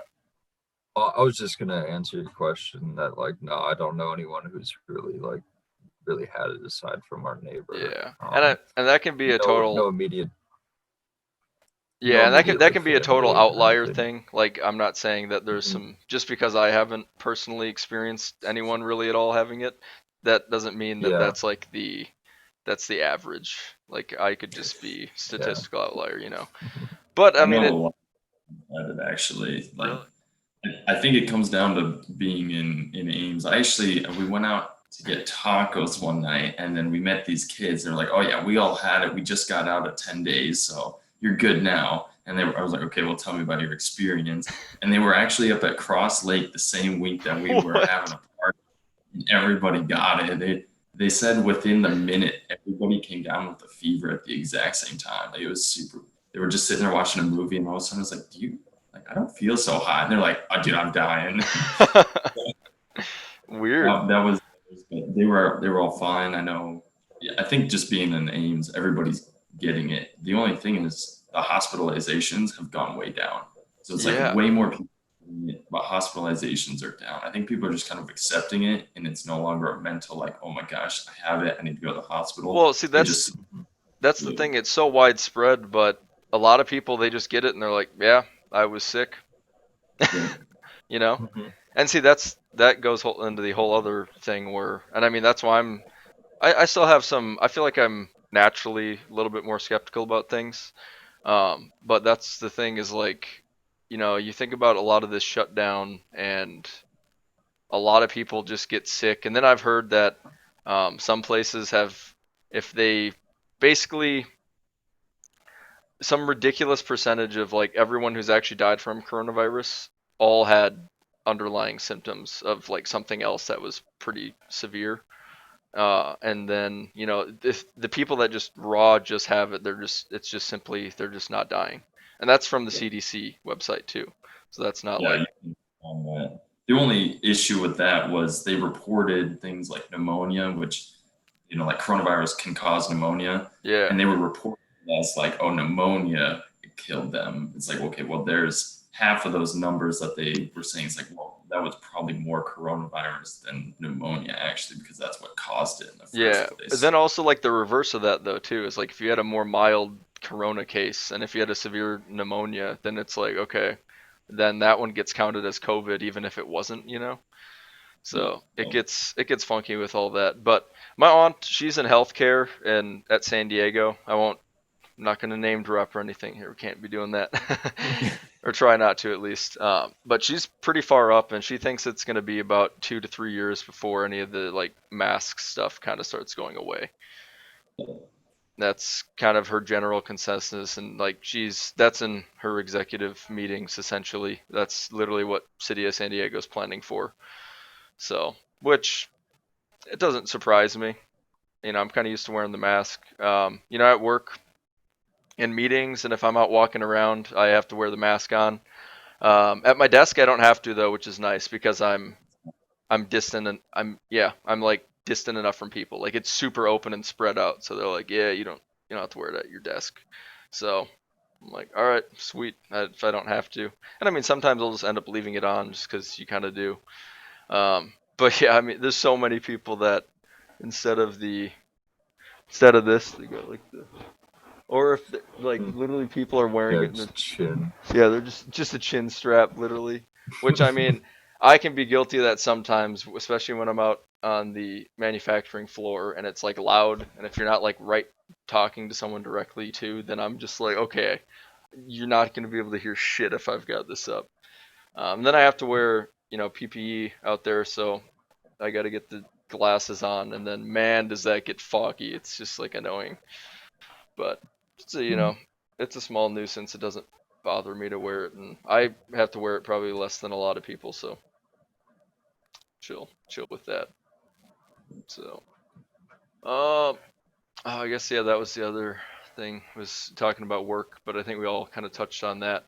D: I was just gonna answer your question that like no, I don't know anyone who's really had it aside from our neighbor.
A: Yeah. And that can be a
D: No
A: total.
D: immediate, no
A: Yeah, and
D: immediate
A: that
D: like
A: can be a total
D: family or
A: outlier
D: anything.
A: thing. Like I'm not saying that there's
D: Mhm.
A: some just because I haven't personally experienced anyone really at all having it, that doesn't mean that
D: Yeah,
A: that's the average. Like I could just be
D: yeah.
A: statistical outlier, you know. But I
B: I
A: mean
B: know a
A: it
B: lot about it actually. Like
A: really.
B: I think it comes down to being in Ames. We went out to get tacos one night, and then we met these kids. They're like, "Oh yeah, we all had it. We just got out of 10 days, so you're good now." And I was like, "Okay, well, tell me about your experience." And they were actually up at Cross Lake the same week that we were having
A: What?
B: a party, and everybody got it. They said within the minute, everybody came down with a fever at the exact same time. Like it was super. They were just sitting there watching a movie, and all of a sudden, I was like, "Do you?" Like, I don't feel so hot. And they're like, oh, dude, I'm dying.
A: Weird.
B: That was, they were all fine. I know. Yeah, I think just being in Ames, everybody's getting it. The only thing is the hospitalizations have gone way down. So it's like
A: Yeah.
B: way more people getting it, but hospitalizations are down. I think people are just kind of accepting it, and it's no longer a mental like, oh my gosh, I have it. I need to go to the hospital.
A: Well, see
B: They just
A: that's the
B: flu.
A: thing. It's so widespread, but a lot of people they just get it and they're like, "Yeah, I was sick."
B: Yeah.
A: You know?
D: Mhm.
A: And see that goes into the whole other thing where and I mean that's why I still have some I feel like I'm naturally a little bit more skeptical about things. But that's the thing is like, you think about a lot of this shutdown and a lot of people just get sick. And then I've heard that some places have, if they basically, some ridiculous percentage of like everyone who's actually died from coronavirus all had underlying symptoms of like something else that was pretty severe. And then, you know, if the people that just have it, it's just simply, they're just not dying. And that's from the CDC website too. So that's not
B: Yeah,
A: like,
B: you can find that. The only issue with that was they reported things like pneumonia, which, you know, like coronavirus can cause pneumonia,
A: yeah,
B: and they were reported as like, oh, pneumonia killed them. It's like, okay, well, there's half of those numbers that they were saying. It's like, well, that was probably more coronavirus than pneumonia, actually, because that's what caused it in the
A: yeah.
B: first
A: But
B: place.
A: then also like the reverse of that though too is like if you had a more mild corona case and if you had a severe pneumonia, then it's like, okay, then that one gets counted as COVID even if it wasn't, you know?
B: Yeah.
A: So it gets funky with all that. But my aunt, she's in healthcare and at San Diego. I'm not gonna name drop or anything here. We can't be doing that, or try not to at least. But she's pretty far up, and she thinks it's gonna be about 2 to 3 years before any of the like mask stuff kind of starts going away. That's kind of her general consensus, and like that's in her executive meetings essentially. That's literally what City of San Diego is planning for. So, which it doesn't surprise me. You know, I'm kind of used to wearing the mask. You know, at work, in meetings, and if I'm out walking around, I have to wear the mask on. At my desk, I don't have to though, which is nice because I'm distant and I'm like distant enough from people. Like it's super open and spread out, so they're like, yeah, you don't have to wear it at your desk. So I'm like, all right, sweet. If I don't have to, and I mean sometimes I'll just end up leaving it on just because you kind of do. But yeah, I mean, there's so many people that instead of this, they go like this. Or if like literally people are wearing
D: Yeah,
A: it in the
D: just chin.
A: yeah, they're just a chin strap literally. Which I mean, I can be guilty of that sometimes, especially when I'm out on the manufacturing floor and it's like loud and if you're not like right talking to someone directly too, then I'm just like, okay, you're not going to be able to hear shit if I've got this up. Then I have to wear, you know, PPE out there, so I got to get the glasses on and then man, does that get foggy. It's just like annoying. But it's a, you know, it's a small nuisance. It doesn't bother me to wear it, and I have to wear it probably less than a lot of people, so chill with that. So, um, I guess yeah, that was the other thing was talking about work, but I think we all kind of touched on that.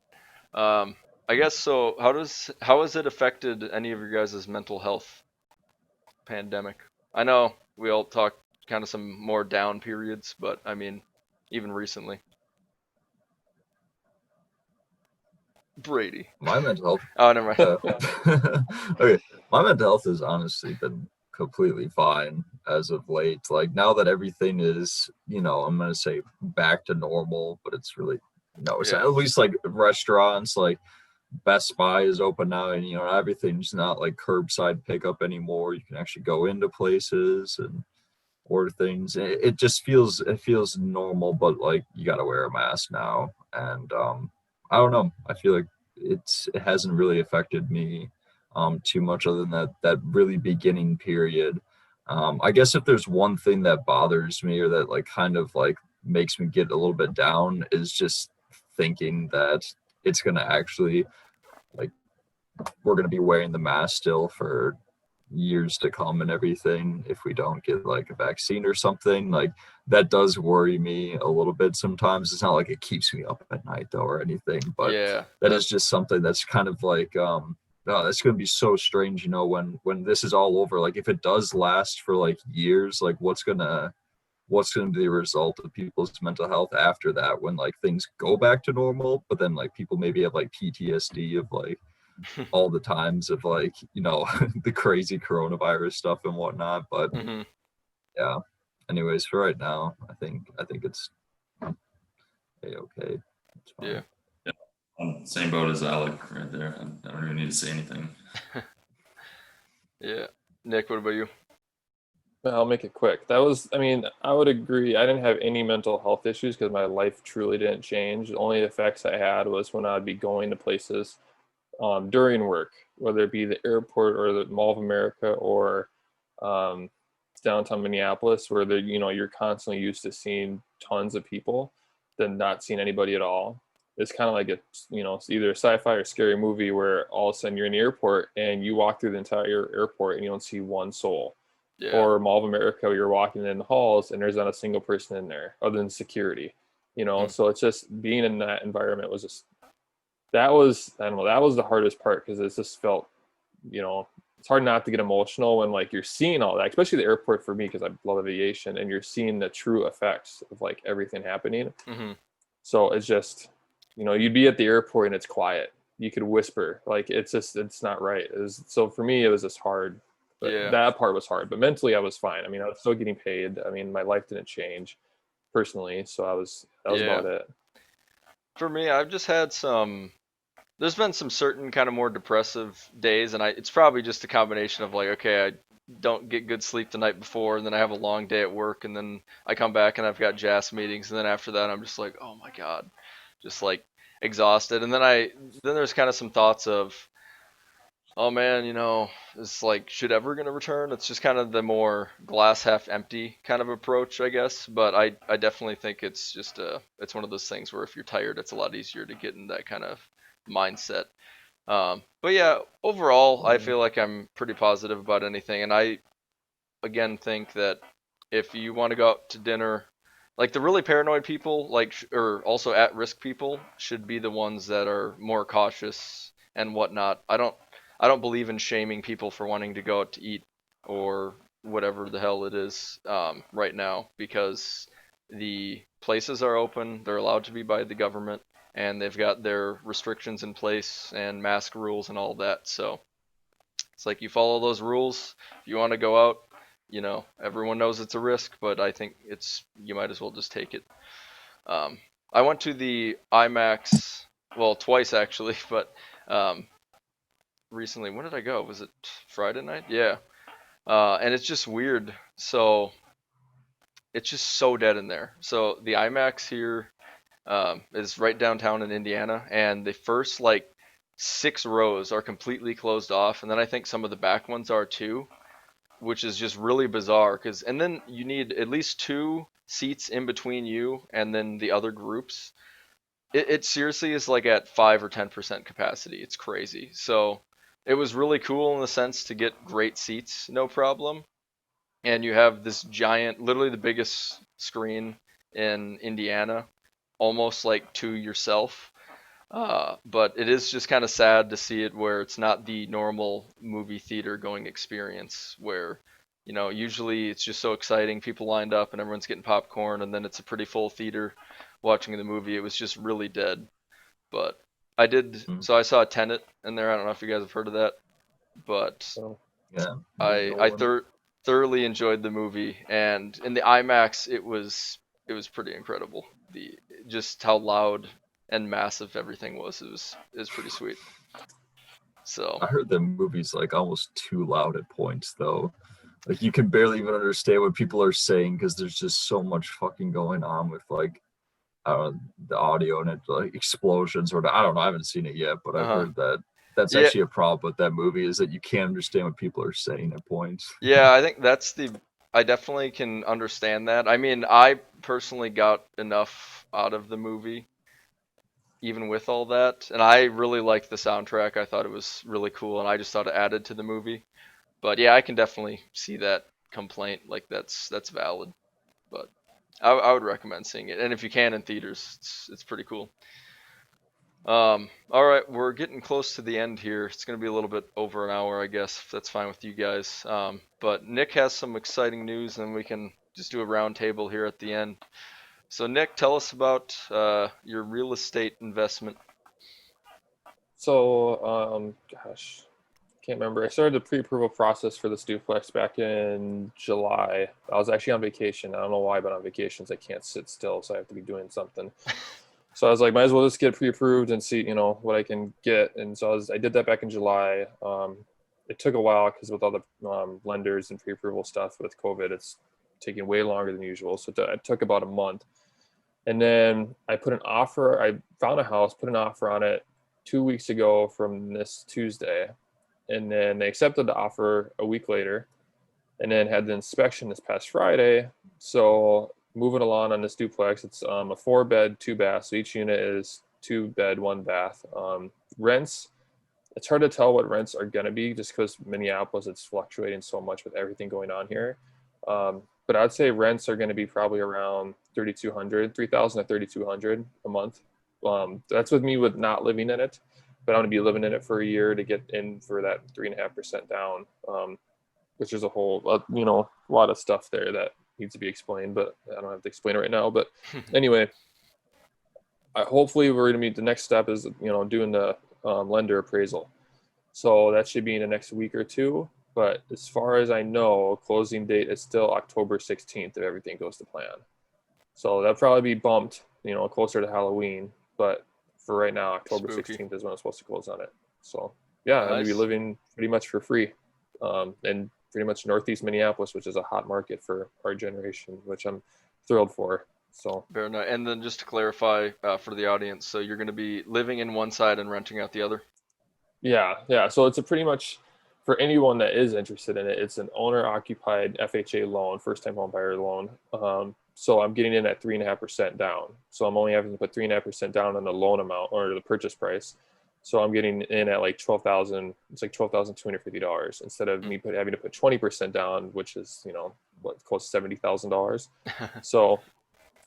A: Um, I guess so. How has it affected any of your guys' mental health pandemic? I know we all talked kind of some more down periods, but I mean, even recently, Brady.
D: My mental health.
A: Oh, never mind.
D: Okay, my mental health has honestly been completely fine as of late. Like now that everything is, I'm gonna say back to normal, but it's really, it's
A: Yeah.
D: at least like restaurants, like Best Buy is open now, and everything's not like curbside pickup anymore. You can actually go into places and order things. It just feels normal, but like you got to wear a mask now, and I don't know. I feel like it hasn't really affected me too much other than that really beginning period. I guess if there's one thing that bothers me or that like kind of like makes me get a little bit down is just thinking that it's gonna actually like we're gonna be wearing the mask still for years to come and everything if we don't get like a vaccine or something. Like that does worry me a little bit sometimes. It's not like it keeps me up at night though or anything, but
A: Yeah,
D: that is just something that's kind of like oh, that's going to be so strange, when this is all over. Like if it does last for like years, like what's going to be the result of people's mental health after that when like things go back to normal, but then like people maybe have like PTSD of like all the times of like the crazy coronavirus stuff and whatnot. But
A: hmm
D: yeah, anyways, for right now, I think it's okay. It's
A: yeah,
D: fine.
B: Yeah, I'm same boat as Alec right there. I don't even need to say anything.
A: yeah. Nick, what about you?
C: I'll make it quick. I mean, I would agree. I didn't have any mental health issues because my life truly didn't change. The only effects I had was when I'd be going to places during work, whether it be the airport or the Mall of America or um, downtown Minneapolis, where you're constantly used to seeing tons of people. than not seeing anybody at all. It's kind of like it's either a sci-fi or scary movie where all of a sudden you're in the airport and you walk through the entire airport and you don't see one soul.
A: Yeah.
C: Or Mall of America, you're walking in the halls and there's not a single person in there other than security. So it's just being in that environment was just I don't know, that was the hardest part because it just felt, it's hard not to get emotional when like you're seeing all that, especially the airport for me because I love aviation, and you're seeing the true effects of like everything happening.
A: Mm-hmm.
C: So it's just, you'd be at the airport and it's quiet. You could whisper, like it's not right. So for me, it was just hard. But
A: Yeah.
C: that part was hard. But mentally, I was fine. I mean, I was still getting paid. I mean, my life didn't change personally, so that was about it.
A: For me, I've just had there's been some certain kind of more depressive days, and it's probably just a combination of like, okay, I don't get good sleep the night before, and then I have a long day at work, and then I come back and I've got jazz meetings, and then after that I'm just like, oh my God, just like exhausted. And then there's kind of some thoughts of, oh man, it's like, should ever gonna return? It's just kind of the more glass half empty kind of approach, I guess. But I definitely think it's just it's one of those things where if you're tired, it's a lot easier to get in that kind of mindset. But yeah, overall, I feel like I'm pretty positive about anything, and I again think that if you want to go out to dinner, like the really paranoid people, or also at-risk people, should be the ones that are more cautious and whatnot. I don't believe in shaming people for wanting to go out to eat or whatever the hell it is right now, because the places are open, they're allowed to be by the government, and they've got their restrictions in place and mask rules and all that. So it's like you follow those rules. If you want to go out, everyone knows it's a risk, but I think you might as well just take it. I went to the IMAX, well, twice actually, but recently. When did I go? Was it Friday night? Yeah. And it's just weird. So it's just so dead in there. So the IMAX here is right downtown in Indiana, and the first like 6 rows are completely closed off, and then I think some of the back ones are too, which is just really bizarre. And then you need at least 2 seats in between you and then the other groups. It seriously is like at 5 or 10% capacity. It's crazy. So it was really cool in the sense to get great seats, no problem. And you have this giant, literally the biggest screen in Indiana, almost like to yourself. But it is just kind of sad to see it where it's not the normal movie theater going experience where, usually it's just so exciting, people lined up and everyone's getting popcorn, and then it's a pretty full theater watching the movie. It was just really dead. But so I saw Tenet in there. I don't know if you guys have heard of that, but
D: Yeah,
A: I thoroughly enjoyed the movie, and in the IMAX it was pretty incredible. Just how loud and massive everything was. It was pretty sweet. So
D: I heard the movie's like almost too loud at points though. Like you can barely even understand what people are saying because there's just so much fucking going on with like the audio and it like explosions or I don't know. I haven't seen it yet, but I've heard that that's actually a problem with that movie is that you can't understand what people are saying at points.
A: Yeah, I think I definitely can understand that. I mean, I personally got enough out of the movie, even with all that, and I really liked the soundtrack. I thought it was really cool, and I just thought it added to the movie. But yeah, I can definitely see that complaint. Like that's valid. But I would recommend seeing it, and if you can in theaters, it's pretty cool. All right, we're getting close to the end here. It's going to be a little bit over an hour, I guess, if that's fine with you guys. But Nick has some exciting news, and we can just do a round table here at the end. So, Nick, tell us about your real estate investment.
C: So, gosh, can't remember. I started the pre-approval process for this duplex back in July. I was actually on vacation. I don't know why, but on vacations I can't sit still, so I have to be doing something. So I was like, might as well just get pre-approved and see, what I can get. And so I did that back in July. It took a while because with all the lenders and pre-approval stuff with COVID, it's taking way longer than usual. So it took about a month. And then I found a house, put an offer on it 2 weeks ago from this Tuesday. And then they accepted the offer a week later and then had the inspection this past Friday. So moving along on this duplex. It's a 4-bed, 2-bath. So each unit is 2-bed, 1-bath. Rents, it's hard to tell what rents are going to be just because Minneapolis, it's fluctuating so much with everything going on here. But I'd say rents are going to be probably around 3,200, 3,000 to 3,200 a month. That's with me with not living in it, but I'm going to be living in it for a year to get in for that 3.5% down, which is a whole, a lot of stuff there that needs to be explained, but I don't have to explain it right now. But anyway, hopefully we're going to meet, the next step is, doing the lender appraisal. So that should be in the next week or two. But as far as I know, closing date is still October 16th if everything goes to plan. So that'll probably be bumped, closer to Halloween. But for right now, October
A: Spooky.
C: 16th is when I'm supposed to close on it. So yeah, I'm going to be living pretty much for free. And pretty much Northeast Minneapolis, which is a hot market for our generation, which I'm thrilled for. So
A: very nice. And then just to clarify for the audience, so you're going to be living in one side and renting out the other?
C: Yeah. So it's a pretty much, for anyone that is interested in it, it's an owner-occupied FHA loan, first-time home buyer loan. So I'm getting in at 3.5% down. So I'm only having to put 3.5% down on the loan amount or the purchase price. So I'm getting in at like $12,000. It's like $12,250 instead of me having to put 20% down, which is close to $70,000. So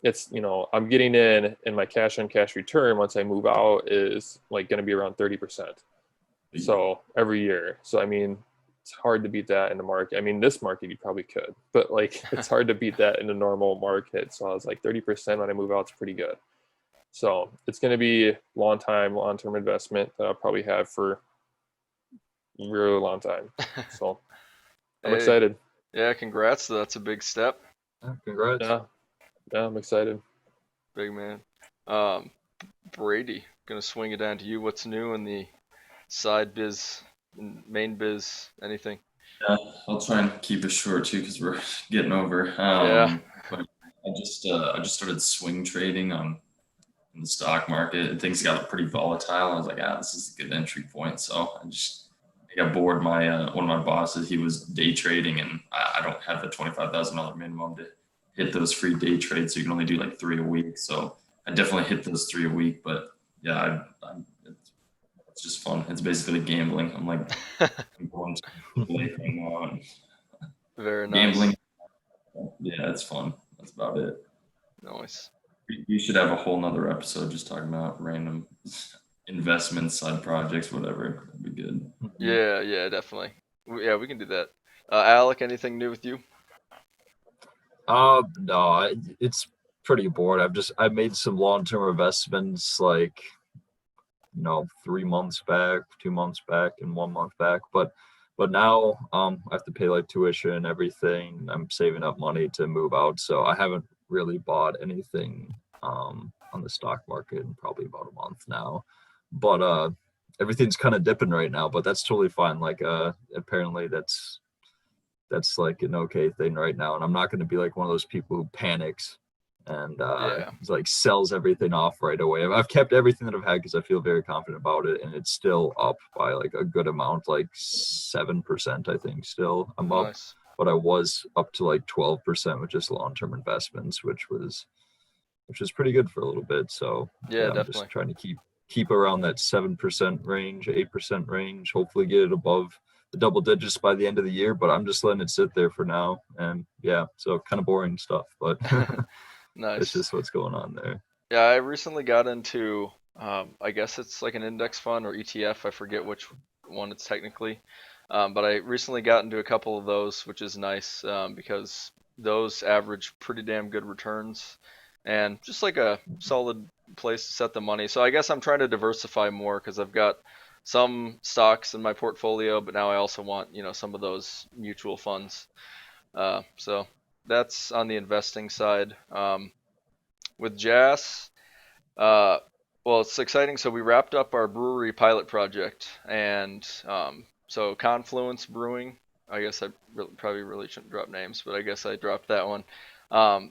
C: it's I'm getting in, and my cash on cash return once I move out is like going to be around 30%. So every year. So I mean, it's hard to beat that in the market. I mean, this market you probably could, but like it's hard to beat that in the normal market. So I was like 30% when I move out, it's pretty good. So it's going to be long-term investment that I'll probably have for a really long time. So I'm excited.
A: Yeah, congrats. That's a big step.
D: Congrats.
C: Yeah, I'm excited.
A: Big man. Brady, gonna swing it down to you. What's new in the side biz, main biz, anything?
B: Yeah, I'll try and keep it short too because we're getting over.
A: Yeah.
B: But I just started swing trading on in the stock market, and things got pretty volatile. I was like, this is a good entry point. So I got bored. My one of my bosses, he was day trading, and I don't have the $25,000 minimum to hit those free day trades. So you can only do like 3 a week. So I definitely hit those 3 a week. But yeah, it's just fun. It's basically gambling. I'm like, I'm going to play thing on
A: Very nice.
B: gambling. Yeah, it's fun. That's about it.
A: Nice.
B: You should have a whole nother episode just talking about random investments, side projects, whatever. That'd be good.
A: Yeah, definitely. Yeah, we can do that. Alec, anything new with you?
D: No, it's pretty bored. I've made some long-term investments like 3 months back, 2 months back, and 1 month back. But now I have to pay like tuition and everything. I'm saving up money to move out, so I haven't really bought anything on the stock market in probably about a month now. But everything's kind of dipping right now, but that's totally fine. Like apparently that's like an okay thing right now, and I'm not going to be like one of those people who panics and like sells everything off right away. I've kept everything that I've had because I feel very confident about it, and it's still up by like a good amount, like 7%, I think. Still I'm up, but I was up to like 12% with just long-term investments, which was pretty good for a little bit. So
A: yeah,
D: I'm
A: definitely
D: just trying to keep around that 7% range, 8% range, hopefully get it above the double digits by the end of the year, but I'm just letting it sit there for now. And so kind of boring stuff, but
A: nice.
D: It's just what's going on there.
A: Yeah, I recently got into I guess it's like an index fund or ETF. I forget which one it's technically, but I recently got into a couple of those, which is nice because those average pretty damn good returns and just like a solid place to set the money. So I guess I'm trying to diversify more because I've got some stocks in my portfolio, but now I also want some of those mutual funds. So that's on the investing side. With Jas, well, it's exciting. So we wrapped up our brewery pilot project, and so Confluence Brewing. I guess I probably really shouldn't drop names, but I guess I dropped that one.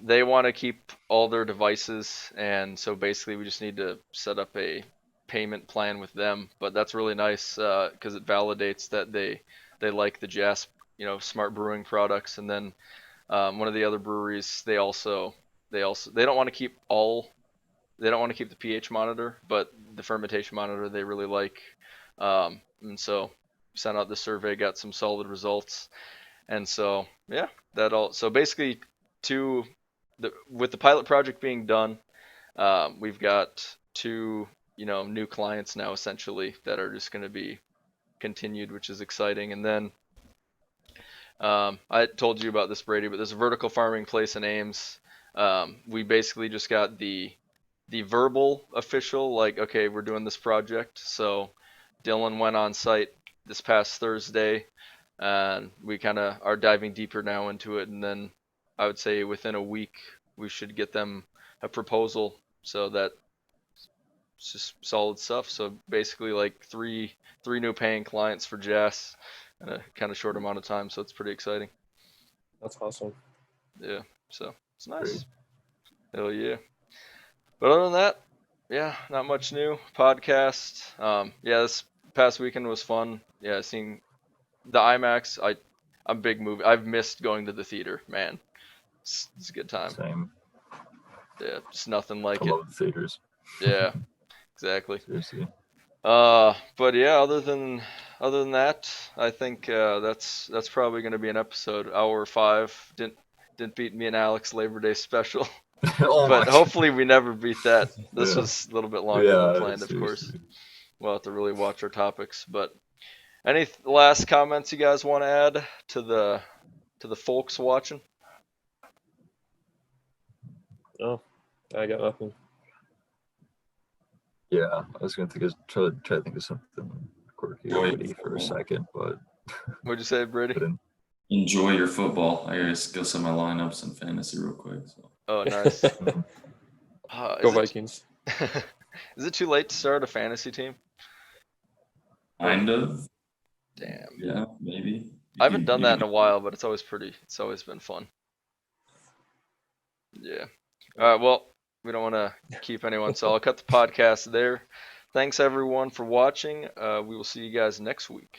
A: They want to keep all their devices, and so basically we just need to set up a payment plan with them. But that's really nice because it validates that they like the Jas, smart brewing products. And then one of the other breweries, they also they don't want to keep the pH monitor, but the fermentation monitor they really like. And so sent out the survey, got some solid results. And so yeah, so basically with the pilot project being done, we've got 2 new clients now essentially that are just going to be continued, which is exciting. And then I told you about this, Brady, but there's a vertical farming place in Ames. We basically just got the verbal official, like, okay, we're doing this project. So Dylan went on site this past Thursday, and we kind of are diving deeper now into it. And then I would say within a week we should get them a proposal. So that's just solid stuff. So basically, like three new paying clients for Jazz in a kind of short amount of time. So it's pretty exciting.
C: That's awesome.
A: Yeah. So it's nice.
D: Great.
A: Hell yeah. But other than that, yeah, not much new. Podcast. Yeah, this past weekend was fun. Yeah, seeing the IMAX. I'm a big movie. I've missed going to the theater, man. It's a good time.
D: Same.
A: Yeah, just nothing like
D: I
A: it.
D: love the theaters.
A: Yeah, exactly.
D: Seriously.
A: But yeah, other than that, I think that's probably going to be an episode. Hour 5 didn't beat me and Alex Labor Day special,
D: Oh
A: but
D: my
A: hopefully we never beat that. This
D: Yeah.
A: was a little bit longer than
D: Yeah,
A: planned, of course.
D: seriously.
A: We'll have to really watch our topics. But any last comments you guys want to add to the folks watching?
C: Oh, I got nothing.
D: Yeah, I was gonna try to think of something quirky or witty for a second, but
A: What'd you say, Brady?
D: couldn't.
B: Enjoy your football. I gotta go set my lineups in fantasy real quick. So.
A: Oh, nice.
C: Go Vikings.
A: Is it too late to start a fantasy team?
B: Kind of.
A: Damn.
B: Yeah, maybe.
A: I haven't done that in a while, but it's always been fun. Yeah. All right. Well, we don't want to keep anyone, so I'll cut the podcast there. Thanks everyone for watching. We will see you guys next week.